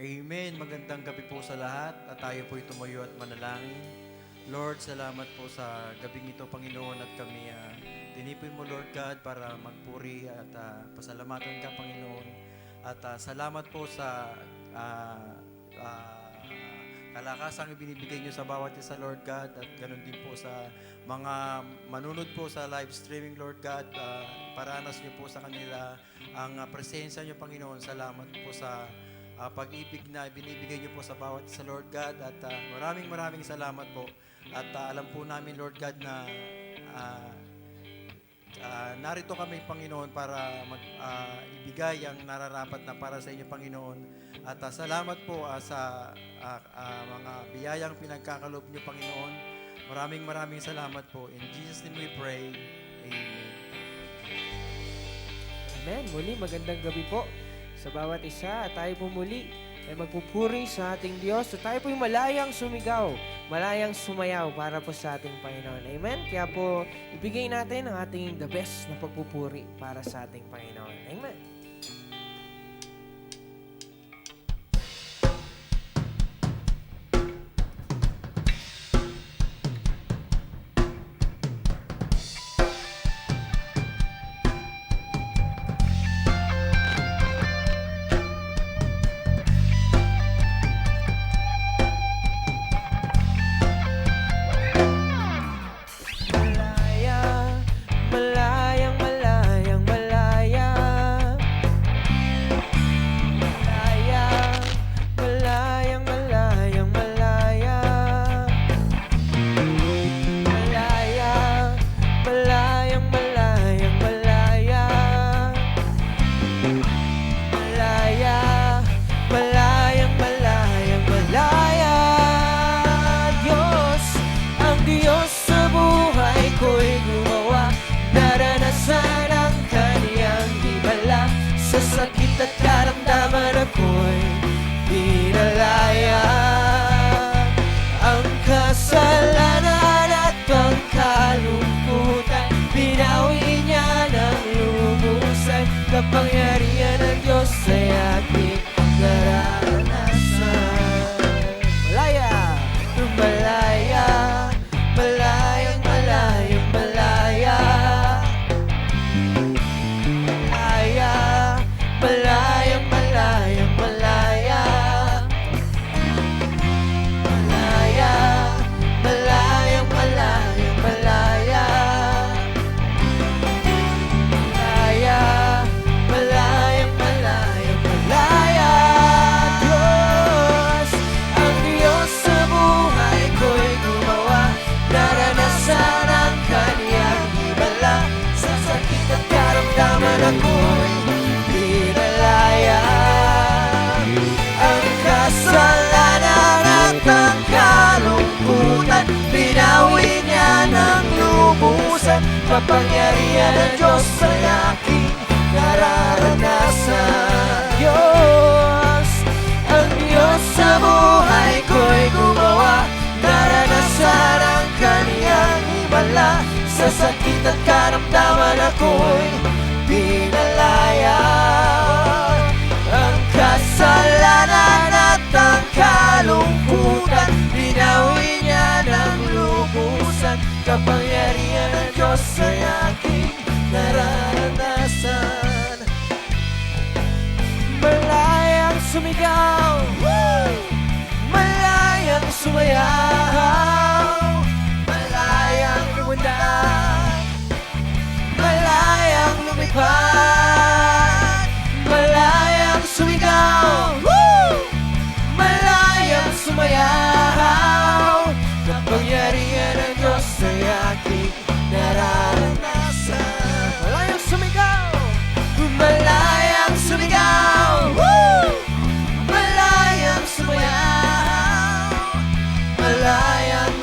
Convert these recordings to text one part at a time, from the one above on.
Amen. Magandang gabi po sa lahat at tayo po'y tumayo at manalangin. Lord, salamat po sa gabing ito, Panginoon, at kami tinipin mo, Lord God, para magpuri at pasalamatan ka, Panginoon. At salamat po sa kalakasang ibinibigay nyo sa bawat isa, Lord God, at ganun din po sa mga manunod po sa live streaming, Lord God. Paranas nyo po sa kanila ang presensya nyo, Panginoon. Salamat po sa pag-ibig na binibigay niyo po sa bawat isa, Lord God, at maraming salamat po. At alam po namin, Lord God, na narito kami, Panginoon, para ibigay ang nararapat na para sa inyo, Panginoon. At salamat po sa mga biyayang pinagkakalob niyo, Panginoon. Maraming salamat po. In Jesus' name we pray. Amen. Amen. Muli, magandang gabi po sa bawat isa. Tayo po muli ay magpupuri sa ating Diyos. So tayo po yung malayang sumigaw, malayang sumayaw para po sa ating Panginoon. Amen? Kaya po, ibigay natin ang ating the best na pagpupuri para sa ating Panginoon. Amen. Kapangyarihan ng Diyos ay aking nararanasan. Malaya, malaya, malayang malayang malaya. Malaya, malayang malayang malaya. Malaya, malayang malayang malaya. Ako'y pinalaya. Ang kasalanan at ang kalungkutan, binawi niya ng lubusan. Kapangyarihan ng Diyos ay aking nararanasan. Diyos, ang Diyos sa buhay ko'y gumawa. Naranasan ang kaniyang himala. Sa sakit at karamdaman ako'y pinalaya. Ang kasalanan at ang kalungkutan, binawi niya ng lubusan. Kapangyarihan ng Diyos ay aking nararanasan. Malayang sumigaw, malayang sumayaw, malayang lumundag, malayang lumipad, malayang sumigaw, malayang sumayaw. Kapangyarihan ng Diyos ay aking nararanasan. Malayang sumigaw, malayang sumigaw, malayang sumayaw, malayang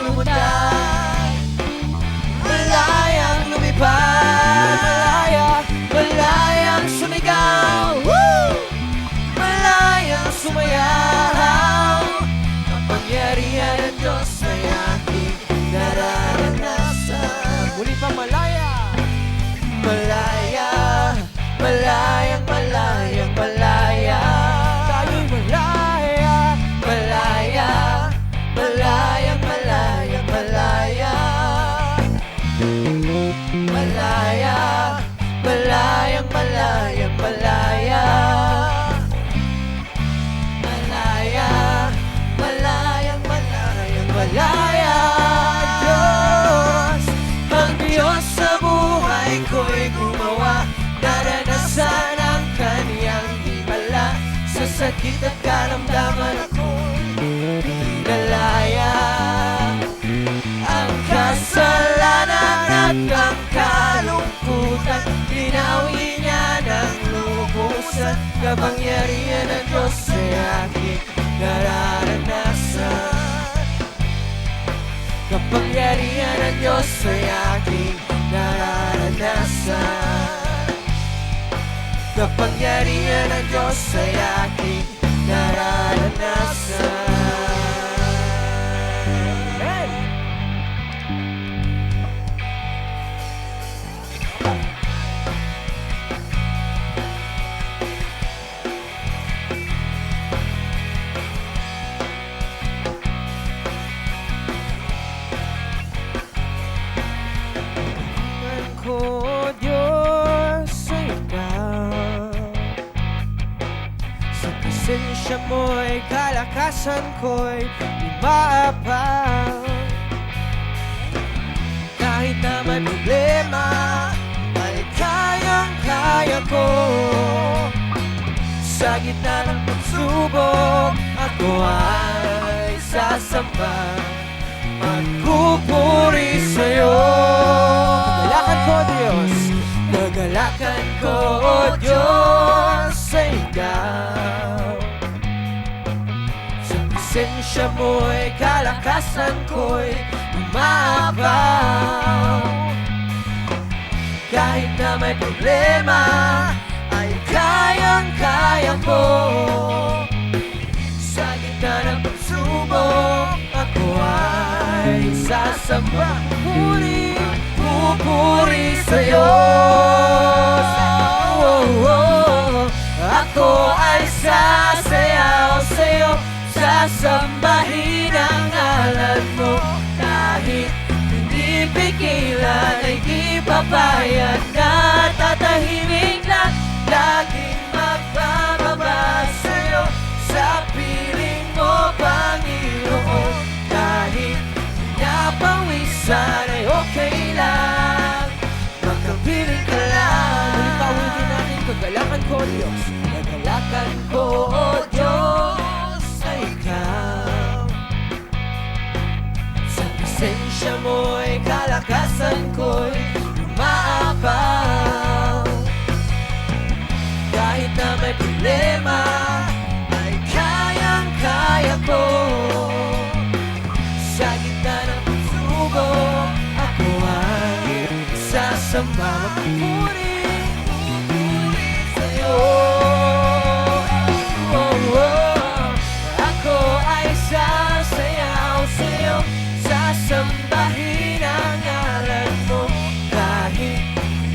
Malaya, malayang malayang malaya. Malaya, malayang malayang malaya. Diyos, ang Diyos sa buhay ko'y gumawa. Naranasan ang kaniyang himala. Sa sakit at karamdaman ako'y nalaya. Ang kasalanan at ang kalungkutan, linawi niya ng lubusan. Kapangyarihan ng Diyos ay aking nararanasan. Kapangyarihan ng Diyos ay aking nararanasan. Kapangyarihan ng Diyos ay aking nararanasan. Amen! Ko, Diyos, sa ikaw. Sa presensya mo'y kalakasan ko'y umaapaw. Kahit na may problema, ay kayang-kaya ko. Sa gitna ng pagsubok, ako ay sasamba. Magpupuri sa'yo. Kagalakan ko, Diyos. Kagalakan ko, Diyos, sa ikaw. Sa presensya mo'y kalakasan ko'y umapaw. Kahit na may problema, ay kayang-kaya ko. Sa gitna ng pagsubok, ako ay sasamba. Pupuri sa'yo. Ako ay sasayaw sa'yo. Sasambahin ang ngalan mo. Kahit hindi pigilan, ay di papayag na tatahimik lang. Laging magbababa sa'yo. Sa piling mo, Panginoon. Kahit napawisan ay okay lang. Magkapiling ka lang. Ulit paulitin natin, kagalakan ko, Diyos. Kagalakan ko, Diyos, sa ikaw. Sa presensya mo'y kalakasan ko'y umaapaw. Kahit na may problema, ay kayang-kaya ko. Sa gitna ng pagsubok, ako ay sasamba. Magpupuri sa'yo. Ako ay sasayaw sa'yo. Sasambahin ang ngalan mo. Kahit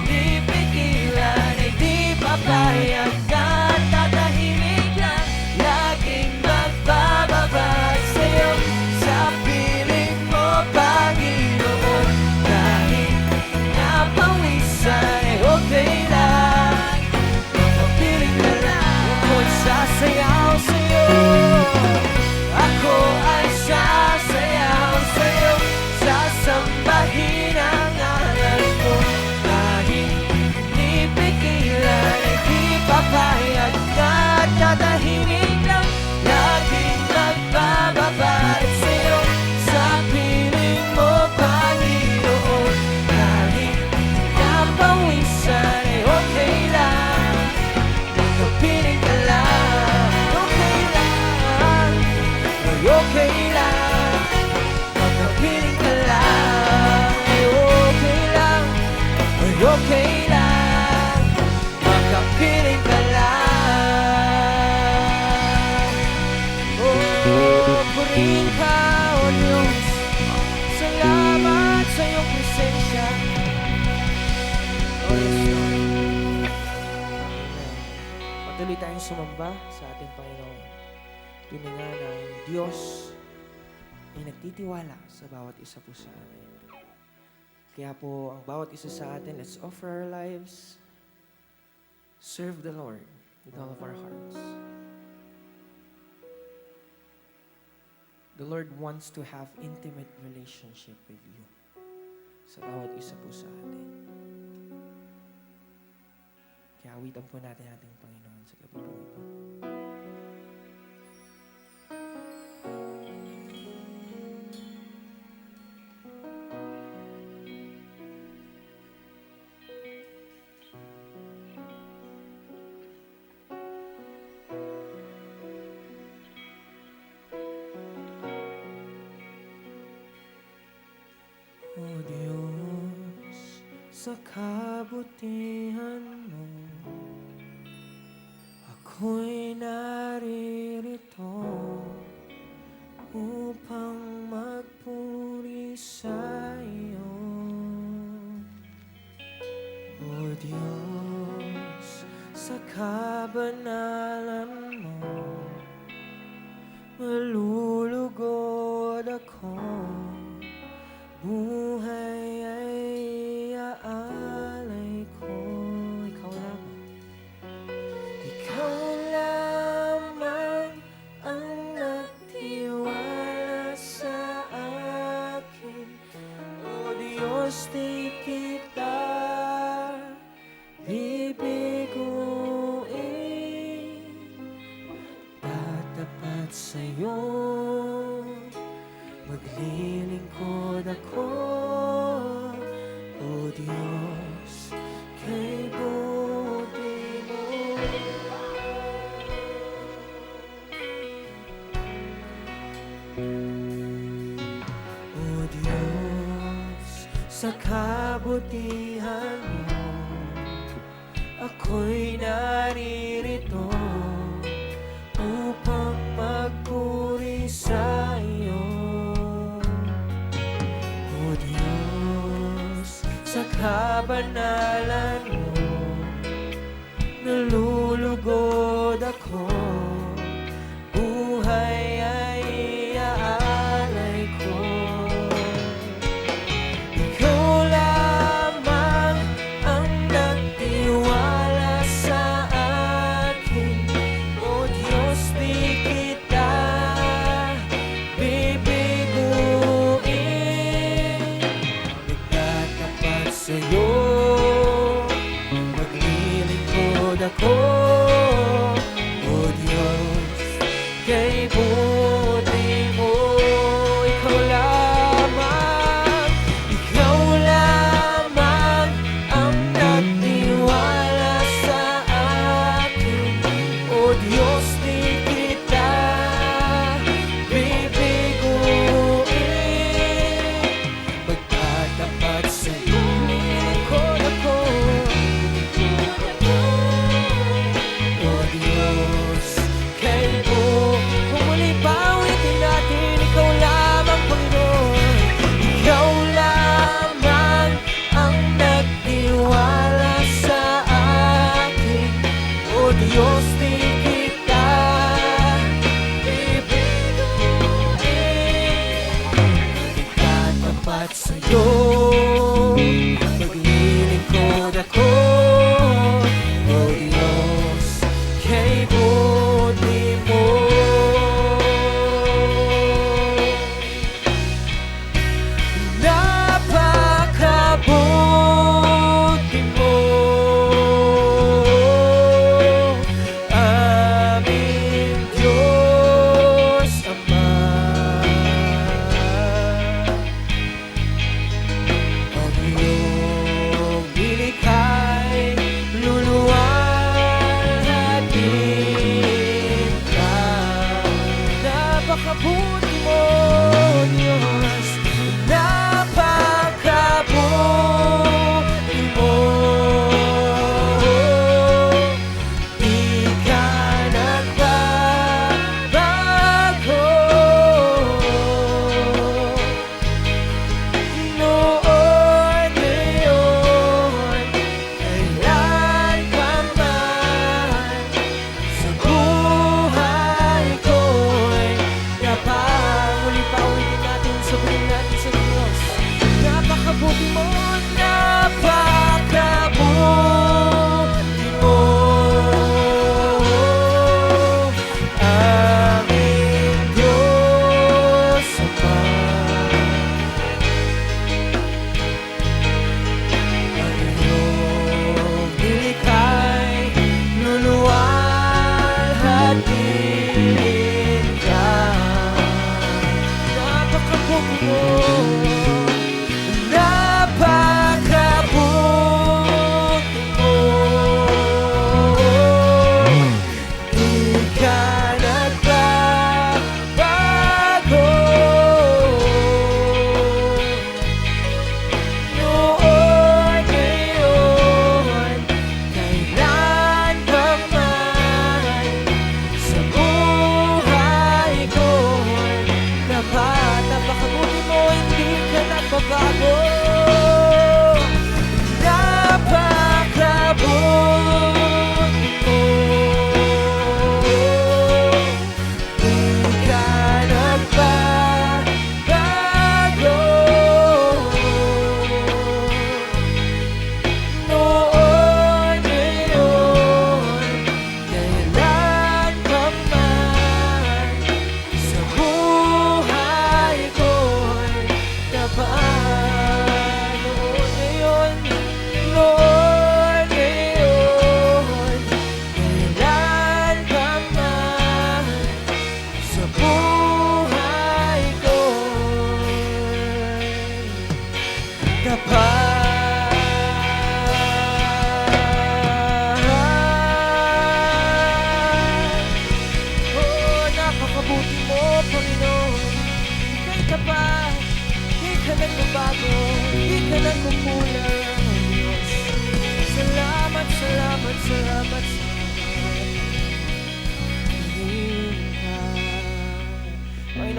di pigilan, ay di papayag na tatahimik lang. Laging magbababa sa'yo. Sa piling mo, Panginoon. Kahit napawisan, ay okay lang. Mapapiling ka lang. Ako'y sasayaw sa'yo. Ako ay sasayaw sa'yo. Sasambahin ang ngalan mo. Kahit di pigilan, ay di papayag na tatahimik lang. Laging magbababalik sa'yo. Sa piling mo, Panginoon. Kahit napawisan, ay okay lang. Magkapiling ka lang. Okay lang. Ay okay lang. Magkapiling ka lang. Ay okay lang. Ay okay lang. Magkapiling ka lang. Oh, purihin ka, O Diyos. Salamat sa iyong presensya. Oh, yes, Lord. Amen. Patuloy tayong sumamba sa ating Panginoon. Tunay nga na ang Diyos ay nagtitiwala sa bawat isa po sa atin. Kaya po, ang bawat isa sa atin, let's offer our lives, serve the Lord with all of our hearts. The Lord wants to have intimate relationship with you. Sa bawat isa po sa atin. Kaya awitan po natin ating Panginoon sa gabi po ito. O Diyos, sa kabutihan mo, ako'y naririto upang magpuri sa iyo. O Diyos, sa kabanalan mo, malulugod ako. Buhay ay aalay ko. Ikaw lamang. Ikaw lamang ang nagtiwala sa akin. O Diyos, di kita bibiguin. Tatapat sa'yo, maglilingkod ako, O Diyos, kay buti mo. O Diyos, sa kabutihan mo, ako'y naririto upang magpuri sa iyo. Sa kabanalan mo, nalulugod ako. Buhay ay iaalay ko. Ikaw lamang ang nagtiwala sa akin. O Diyos, di kita bibiguin. Nagtatapat sa'yo, maglilingkod ako. O Diyos, kay buti mo. Ikaw lamang ang nagtiwala sa akin. O Diyos, di kita bibiguin. Magtatapat sa'yo, lingkod ako.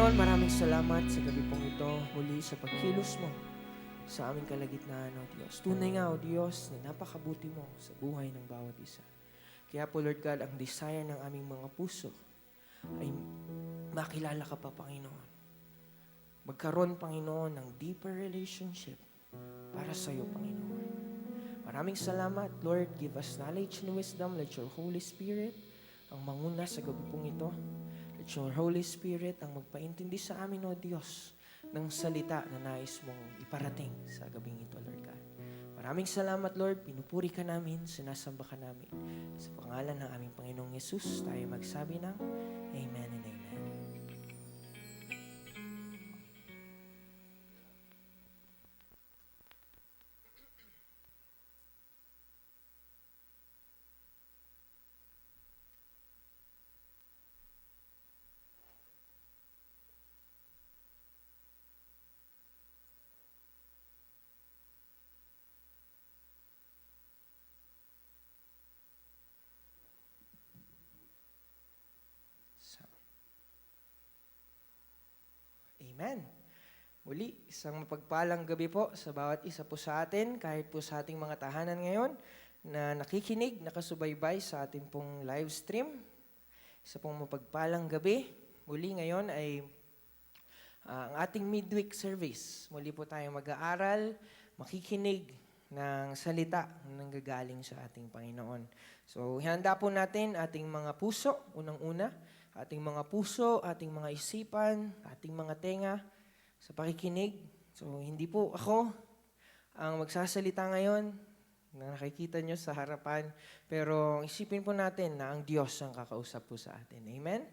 Panginoon, maraming salamat sa gabi pong ito muli sa pagkilos mo sa aming kalagitnaan, O Diyos. Tunay nga, O Diyos, na napakabuti mo sa buhay ng bawat isa. Kaya po, Lord God, ang desire ng aming mga puso ay makilala ka pa, Panginoon. Magkaroon, Panginoon, ng deeper relationship para sa iyo, Panginoon. Maraming salamat, Lord. Give us knowledge and wisdom. Let your Holy Spirit ang manguna sa gabi pong ito. Let your Holy Spirit ang magpaintindi sa amin, O Diyos, ng salita na nais mong iparating sa gabing ito, Lord God. Maraming salamat, Lord. Pinupuri ka namin, sinasamba ka namin. Sa pangalan ng aming Panginoong Yesus, tayo magsabi ng Amen and Amen. Amen. Muli, isang mapagpalang gabi po sa bawat isa po sa atin, kahit po sa ating mga tahanan ngayon, na nakikinig, nakasubaybay sa ating pong live stream. Isa pong mapagpalang gabi. Muli ngayon ay ang ating midweek service. Muli po tayong mag-aaral, makikinig ng salita na nanggagaling sa ating Panginoon. So, handa po natin ating mga puso, unang-una, ating mga puso, ating mga isipan, ating mga tenga sa pakikinig. So, hindi po ako ang magsasalita ngayon na nakikita nyo sa harapan, pero isipin po natin na ang Diyos ang kakausap po sa atin. Amen?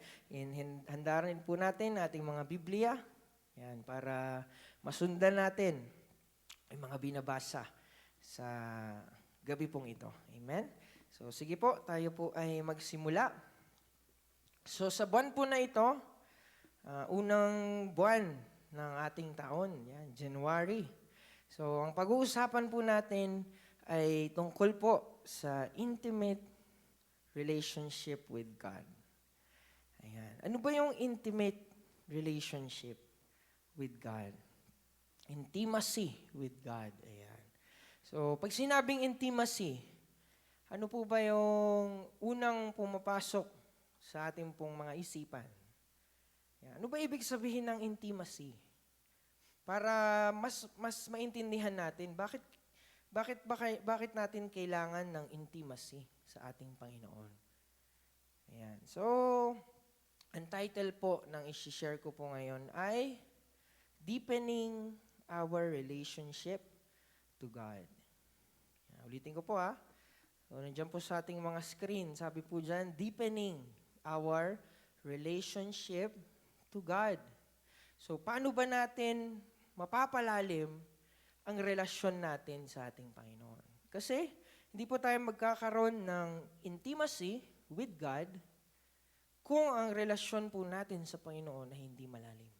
Handa rin po natin ating mga Biblia, yan, para masundan natin ang mga binabasa sa gabi pong ito. Amen? So, sige po, tayo po ay magsimula. So sa buwan po na ito, unang buwan ng ating taon, yan, January. So ang pag-uusapan po natin ay tungkol po sa intimate relationship with God. Ayan. Ano ba yung intimate relationship with God? Intimacy with God. Ayan. So pag sinabing intimacy, ano po ba yung unang pumapasok sa ating pong mga isipan? Yan. Ano ba ibig sabihin ng intimacy? Para mas maintindihan natin, bakit natin kailangan ng intimacy sa ating Panginoon? Ayan. So, ang title po ng isi-share ko po ngayon ay Deepening Our Relationship to God. Yan. Ulitin ko po ha. So, nandiyan po sa ating mga screen, sabi po dyan, Deepening our relationship to God. So, paano ba natin mapapalalim ang relasyon natin sa ating Panginoon? Kasi, hindi po tayo magkakaroon ng intimacy with God kung ang relasyon po natin sa Panginoon ay hindi malalim.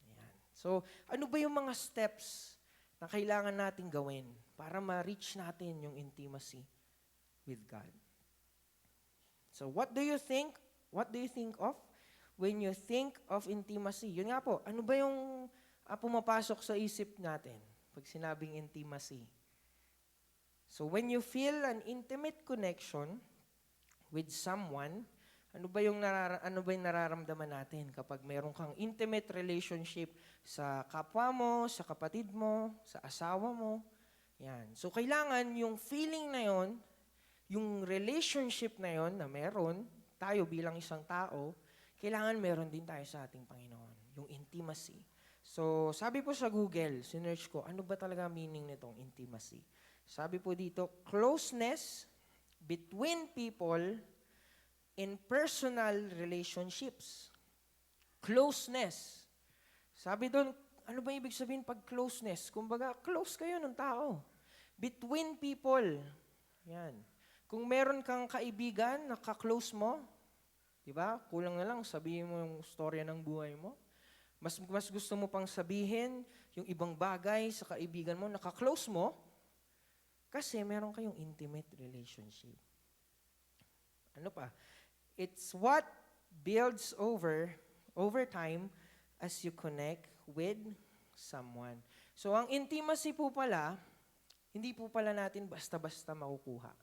Ayan. So, ano ba yung mga steps na kailangan natin gawin para ma-reach natin yung intimacy with God? So, what do you think? What do you think of when you think of intimacy? Yun nga po, ano ba yung pumapasok sa isip natin pag sinabing intimacy? So, when you feel an intimate connection with someone, ano ba yung nararamdaman natin kapag meron kang intimate relationship sa kapwa mo, sa kapatid mo, sa asawa mo? Yan. So, kailangan yung feeling na yon, yung relationship na yon na meron, tayo bilang isang tao, kailangan meron din tayo sa ating Panginoon, yung intimacy. So, sabi po sa Google, sinearch ko, ano ba talaga meaning nitong intimacy? Sabi po dito, closeness between people in personal relationships. Closeness. Sabi doon, ano ba ibig sabihin pag closeness? Kumbaga, close kayo ng tao. Between people. Yan. Kung meron kang kaibigan, naka-close mo, di ba? Kulang na lang, sabihin mo yung storya ng buhay mo. Mas gusto mo pang sabihin yung ibang bagay sa kaibigan mo, naka-close mo, kasi meron kayong intimate relationship. Ano pa? It's what builds over over time as you connect with someone. So ang intimacy po pala, hindi po pala natin basta-basta makukuha.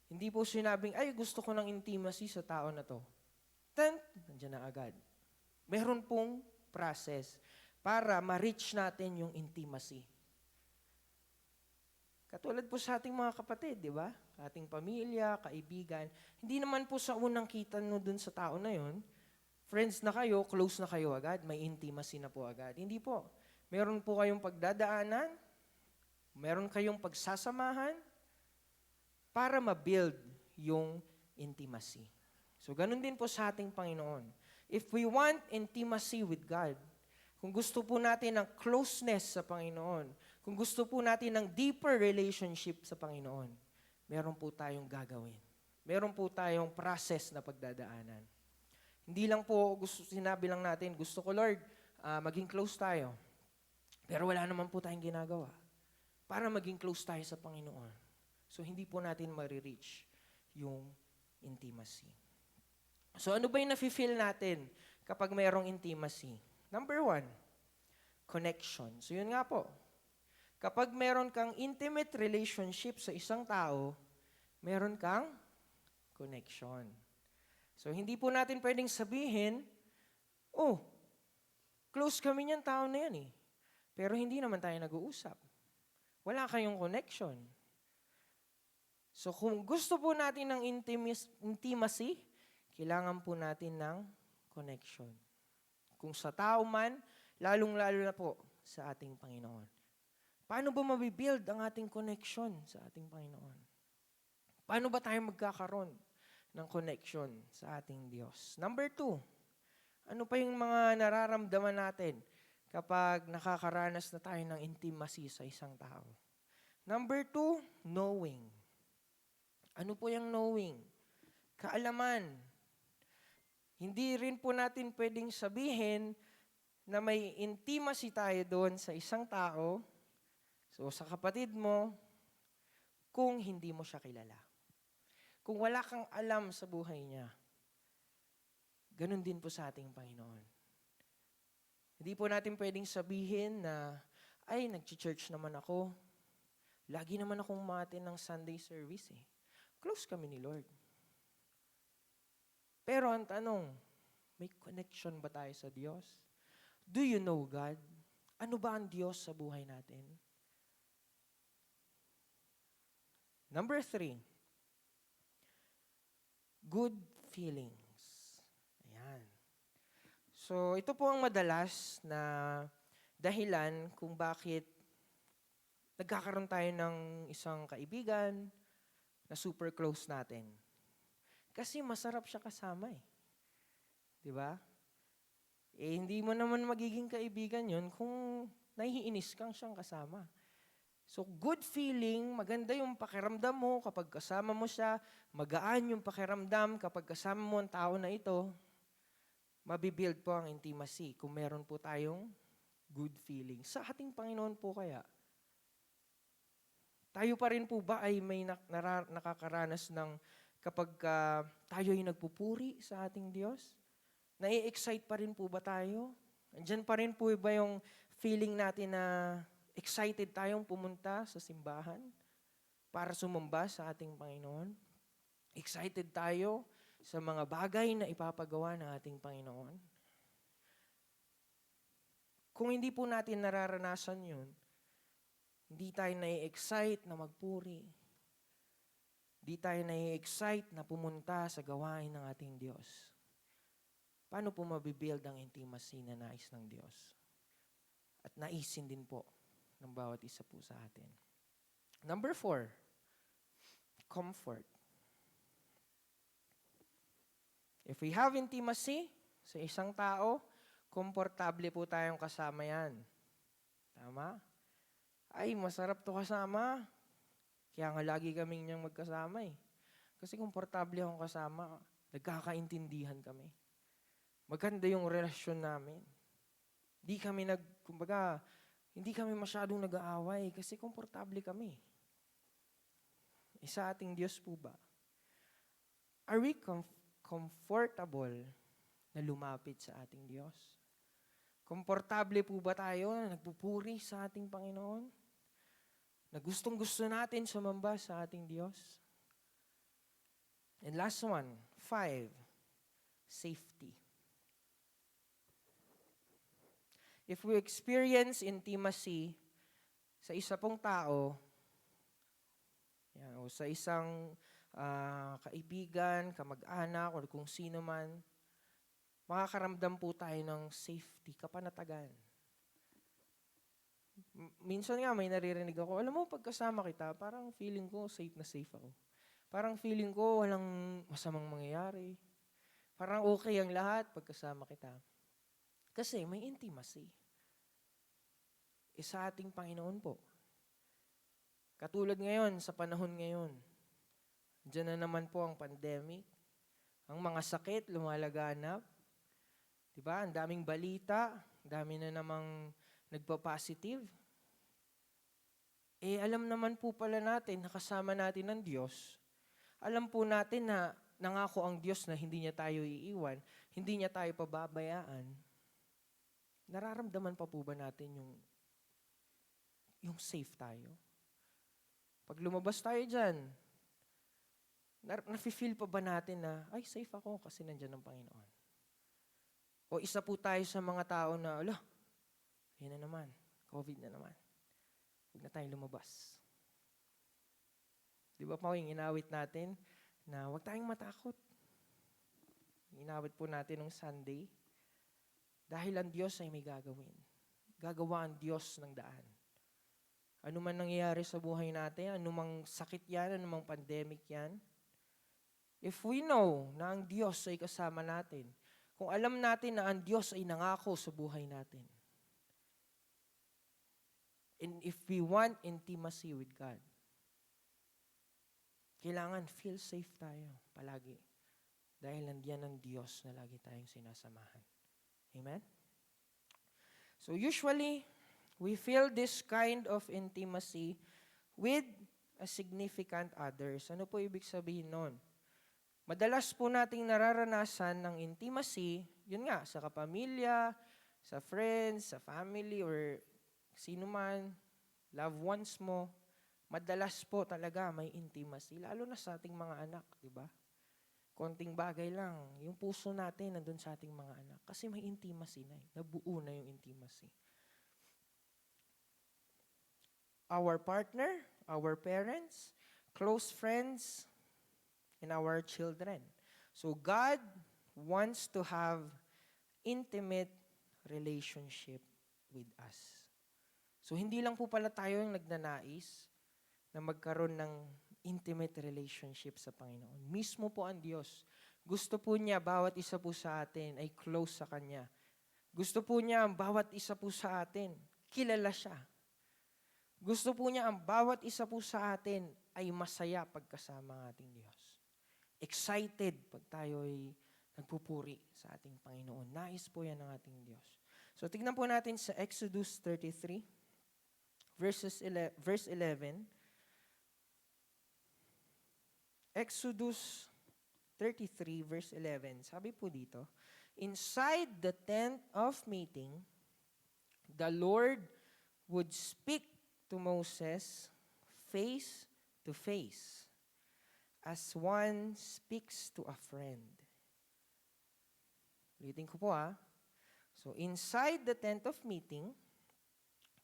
Hindi po sinabing, ay gusto ko ng intimacy sa tao na to. Nandiyan na agad. Meron pong process para ma-reach natin yung intimacy. Katulad po sa ating mga kapatid, di ba? Ating pamilya, kaibigan. Hindi naman po sa unang kita nyo dun sa tao na yon, friends na kayo, close na kayo agad, may intimacy na po agad. Hindi po. Meron po kayong pagdadaanan, meron kayong pagsasamahan, para ma-build yung intimacy. So, ganun din po sa ating Panginoon. If we want intimacy with God, kung gusto po natin ng closeness sa Panginoon, kung gusto po natin ng deeper relationship sa Panginoon, meron po tayong gagawin. Meron po tayong process na pagdadaanan. Hindi lang po sinabi lang natin, gusto ko Lord, maging close tayo. Pero wala naman po tayong ginagawa para maging close tayo sa Panginoon. So, hindi po natin marireach yung intimacy. So, ano ba yung nafe-feel natin kapag mayroong intimacy? Number 1, connection. So, yun nga po. Kapag meron kang intimate relationship sa isang tao, meron kang connection. So, hindi po natin pwedeng sabihin, oh, close kami niyan tao na yan eh. Pero hindi naman tayo nag-uusap. Wala kayong connection. So kung gusto po natin ng intimacy, kailangan po natin ng connection. Kung sa tao man, lalong-lalo na po sa ating Panginoon. Paano ba mabibuild ang ating connection sa ating Panginoon? Paano ba tayo magkakaroon ng connection sa ating Diyos? Number 2, ano pa yung mga nararamdaman natin kapag nakakaranas na tayo ng intimacy sa isang tao? Number 2, knowing. Ano po yung knowing? Kaalaman. Hindi rin po natin pwedeng sabihin na may intimacy tayo doon sa isang tao, so sa kapatid mo, kung hindi mo siya kilala. Kung wala kang alam sa buhay niya. Ganun din po sa ating Panginoon. Hindi po natin pwedeng sabihin na, ay, nag-church naman ako. Lagi naman akong umattend ng Sunday service eh. Close kami ni Lord. Pero ang tanong, may connection ba tayo sa Diyos? Do you know God? Ano ba ang Diyos sa buhay natin? Number 3, good feelings. Ayan. So, ito po ang madalas na dahilan kung bakit nagkakaroon tayo ng isang kaibigan, na super close natin. Kasi masarap siya kasama eh. Di ba? Eh, hindi mo naman magiging kaibigan yun kung nahihinis kang siyang kasama. So, good feeling, maganda yung pakiramdam mo kapag kasama mo siya, magaan yung pakiramdam kapag kasama mo ang tao na ito, mabibuild po ang intimacy kung meron po tayong good feeling. Sa ating Panginoon po kaya, tayo pa rin po ba ay may nakakaranas ng kapag tayo ay nagpupuri sa ating Diyos? Nai-excite pa rin po ba tayo? Andiyan pa rin po ba yung feeling natin na excited tayong pumunta sa simbahan para sumamba sa ating Panginoon? Excited tayo sa mga bagay na ipapagawa ng ating Panginoon? Kung hindi po natin nararanasan yun, hindi tayo nai-excite na magpuri. Hindi tayo nai-excite na pumunta sa gawain ng ating Diyos. Paano po mabibuild ang intimacy na nais ng Diyos? At naisin din po ng bawat isa po sa atin. Number 4, comfort. If we have intimacy sa isang tao, komportable po tayong kasama yan. Tama? Ay, masarap to kasama. Kaya nga lagi kaming niyang magkasama eh. Kasi komportable akong kasama, nagkakaintindihan kami. Maganda yung relasyon namin. Hindi kami masyadong nag-aaway kasi komportable kami. Sa ating Diyos po ba? Are we comfortable na lumapit sa ating Diyos? Komportable po ba tayo na nagpupuri sa ating Panginoon? Na gustong-gusto natin sumamba sa ating Diyos? And last one, 5, safety. If we experience intimacy sa isa pong tao, o sa isang kaibigan, kamag-anak, o kung sino man, makakaramdam po tayo ng safety, kapanatagan. Minsan nga may naririnig ako, alam mo, pagkasama kita, parang feeling ko safe na safe ako. Parang feeling ko walang masamang mangyayari. Parang okay ang lahat pagkasama kita. Kasi may intimacy. Sa ating Panginoon po. Katulad ngayon, sa panahon ngayon, diyan na naman po ang pandemic. Ang mga sakit, lumalaganap. Diba? Ang daming balita, dami na namang nagpa-positive. Alam naman po pala natin, nakasama natin ng Diyos. Alam po natin na nangako ang Diyos na hindi niya tayo iiwan, hindi niya tayo pababayaan. Nararamdaman pa po ba natin yung safe tayo? Pag lumabas tayo dyan, nafe-feel pa ba natin na, ay, safe ako kasi nandyan ang Panginoon? O isa po tayo sa mga tao na, yun na naman, COVID na naman. Huwag na tayong lumabas. Di ba po yung inawit natin na huwag tayong matakot. Inawit po natin nung Sunday dahil ang Diyos ay may gagawin. Gagawa ang Diyos ng daan. Ano man nangyayari sa buhay natin, anumang sakit yan, anumang pandemic yan, if we know na ang Diyos ay kasama natin, kung alam natin na ang Diyos ay nangako sa buhay natin, and if we want intimacy with God, kailangan feel safe tayo palagi. Dahil nandiyan ang Diyos na lagi tayong sinasamahan. Amen? So usually, we feel this kind of intimacy with a significant others. Ano po ibig sabihin nun? Madalas po nating nararanasan ng intimacy, yun nga, sa kapamilya, sa friends, sa family, or sino man, loved ones mo, madalas po talaga may intimacy, lalo na sa ating mga anak, di ba? Konting bagay lang, yung puso natin nandun sa ating mga anak. Kasi may intimacy na nabuo na yung intimacy. Our partner, our parents, close friends, and our children. So God wants to have intimate relationship with us. So hindi lang po pala tayo yung nagnanais na magkaroon ng intimate relationship sa Panginoon. Mismo po ang Diyos. Gusto po niya bawat isa po sa atin ay close sa Kanya. Gusto po niya ang bawat isa po sa atin, kilala siya. Gusto po niya ang bawat isa po sa atin ay masaya pagkasama ng ating Diyos. Excited pag tayo ay nagpupuri sa ating Panginoon. Nais po yan ng ating Diyos. So tignan po natin sa Exodus 33, verse 11. Exodus 33, verse 11. Sabi po dito, inside the tent of meeting, the Lord would speak to Moses face to face, as one speaks to a friend. Ulitin ko po . So, inside the tent of meeting,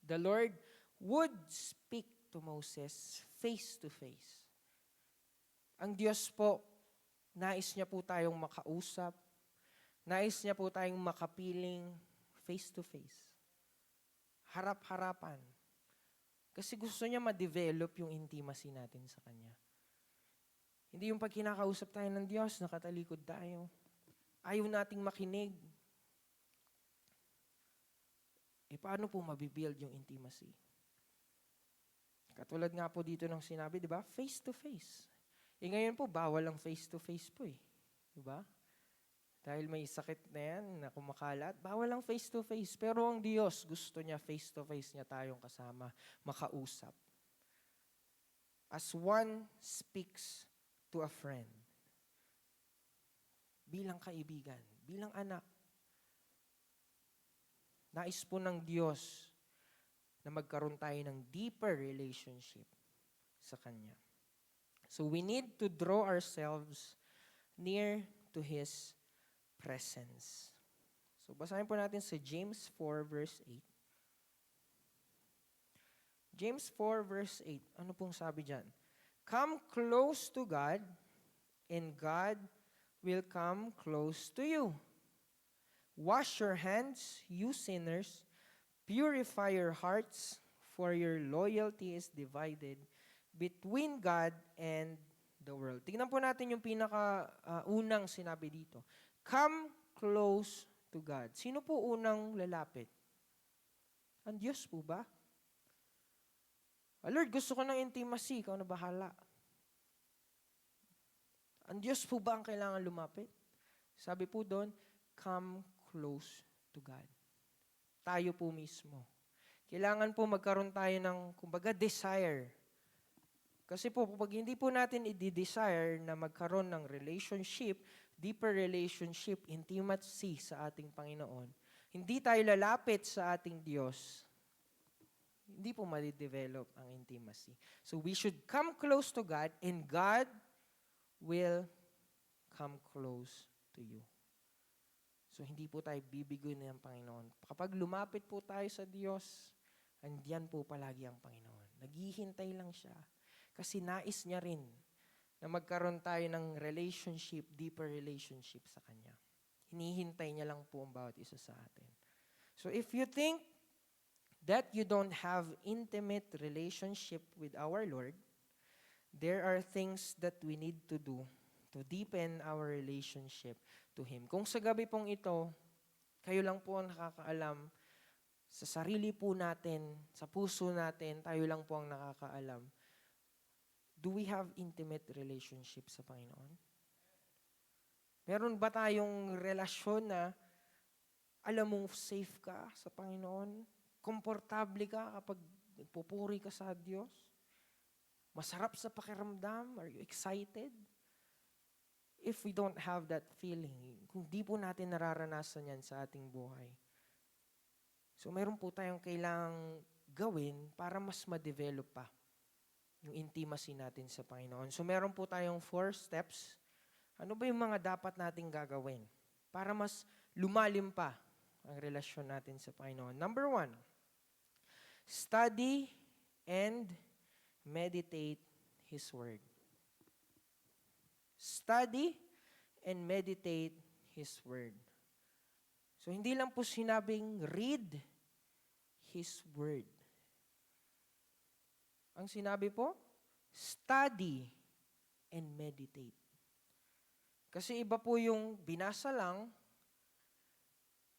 the Lord would speak to Moses face to face. Ang Diyos po, nais niya po tayong makausap, nais niya po tayong makapiling face to face. Harap-harapan. Kasi gusto niya ma-develop yung intimacy natin sa Kanya. Hindi yung pag kinakausap tayo ng Diyos, nakatalikod tayo. Ayaw nating makinig. Paano po mabibuild yung intimacy? Katulad nga po dito ng sinabi, di ba? Face to face. Ngayon po, bawal ang face to face po . Di ba? Dahil may sakit na yan na kumakalat, bawal ang face to face. Pero ang Diyos, gusto niya face to face niya tayong kasama, makausap. As one speaks to a friend. Bilang kaibigan, bilang anak. Nais po ng Diyos na magkaroon tayo ng deeper relationship sa Kanya. So we need to draw ourselves near to His presence. So basahin po natin sa James 4 verse 8. James 4 verse 8. Ano pong sabi dyan? Come close to God, and God will come close to you. Wash your hands, you sinners. Purify your hearts, for your loyalty is divided between God and the world. Tingnan po natin yung unang sinabi dito. Come close to God. Sino po unang lalapit? Ang Diyos po ba? Lord, gusto ko ng intimacy. Ikaw na bahala. Ang Diyos po ba ang kailangan lumapit? Sabi po doon, come close to God. Tayo po mismo. Kailangan po magkaroon tayo ng, kumbaga, desire. Kasi po, pag hindi po natin i-desire na magkaroon ng relationship, deeper relationship, intimacy sa ating Panginoon, hindi tayo lalapit sa ating Diyos, hindi po mali-develop ang intimacy. So we should come close to God, and God will come close to you. So hindi po tayo bibiguin ng Panginoon. Kapag lumapit po tayo sa Diyos, andiyan po palagi ang Panginoon. Naghihintay lang siya. Kasi nais niya rin na magkaroon tayo ng relationship, deeper relationship sa Kanya. Hinihintay niya lang po ang bawat isa sa atin. So if you think that you don't have intimate relationship with our Lord, there are things that we need to do to deepen our relationship to Him. Kung sa gabi pong ito, kayo lang po ang nakakaalam, sa sarili po natin, sa puso natin, tayo lang po ang nakakaalam. Do we have intimate relationship sa Panginoon? Meron ba tayong relasyon na alam mong safe ka sa Panginoon? Komportable ka kapag nagpupuri ka sa Diyos? Masarap sa pakiramdam? Are you excited? If we don't have that feeling, kung di po natin nararanasan yan sa ating buhay, so meron po tayong kailangang gawin para mas ma-develop pa yung intimacy natin sa Panginoon. So meron po tayong 4 steps. Ano ba yung mga dapat nating gagawin para mas lumalim pa ang relasyon natin sa Panginoon? Number 1, study and meditate His Word. Study and meditate His Word. So, hindi lang po sinabing read His Word. Ang sinabi po, study and meditate. Kasi iba po yung binasa lang,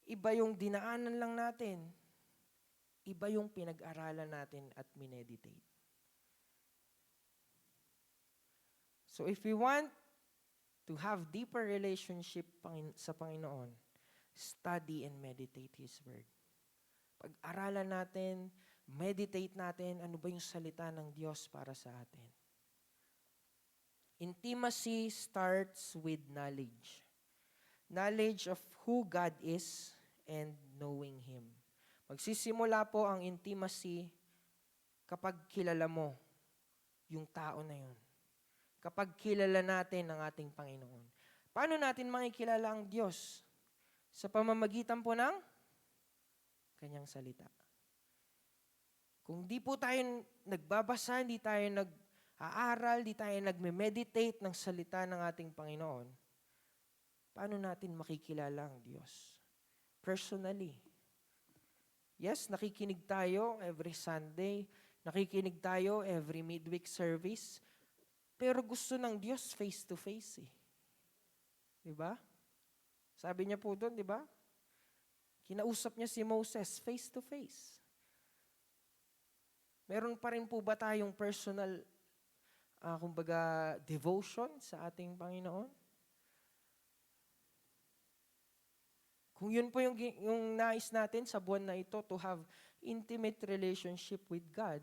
iba yung dinaanan lang natin, iba yung pinag-aralan natin at mineditate. So if we want to have deeper relationship sa Panginoon, study and meditate His Word. Pag-aralan natin, meditate natin, ano ba yung salita ng Diyos para sa atin. Intimacy starts with knowledge. Knowledge of who God is and knowing Him. Magsisimula po ang intimacy kapag kilala mo yung tao na yun. Kapag kilala natin ang ating Panginoon. Paano natin makikilala ang Diyos? Sa pamamagitan po ng Kanyang salita. Kung di po tayo nagbabasa, di tayo nag-aaral, di tayo nagme-meditate ng salita ng ating Panginoon, paano natin makikilala ang Diyos? Personally. Yes, nakikinig tayo every Sunday, nakikinig tayo every midweek service, pero gusto ng Diyos face-to-face eh. Diba? Sabi niya po doon, diba? Kinausap niya si Moses face-to-face. Meron pa rin po ba tayong personal, kumbaga, devotion sa ating Panginoon? Kung yun po yung nais natin sa buwan na ito, to have intimate relationship with God,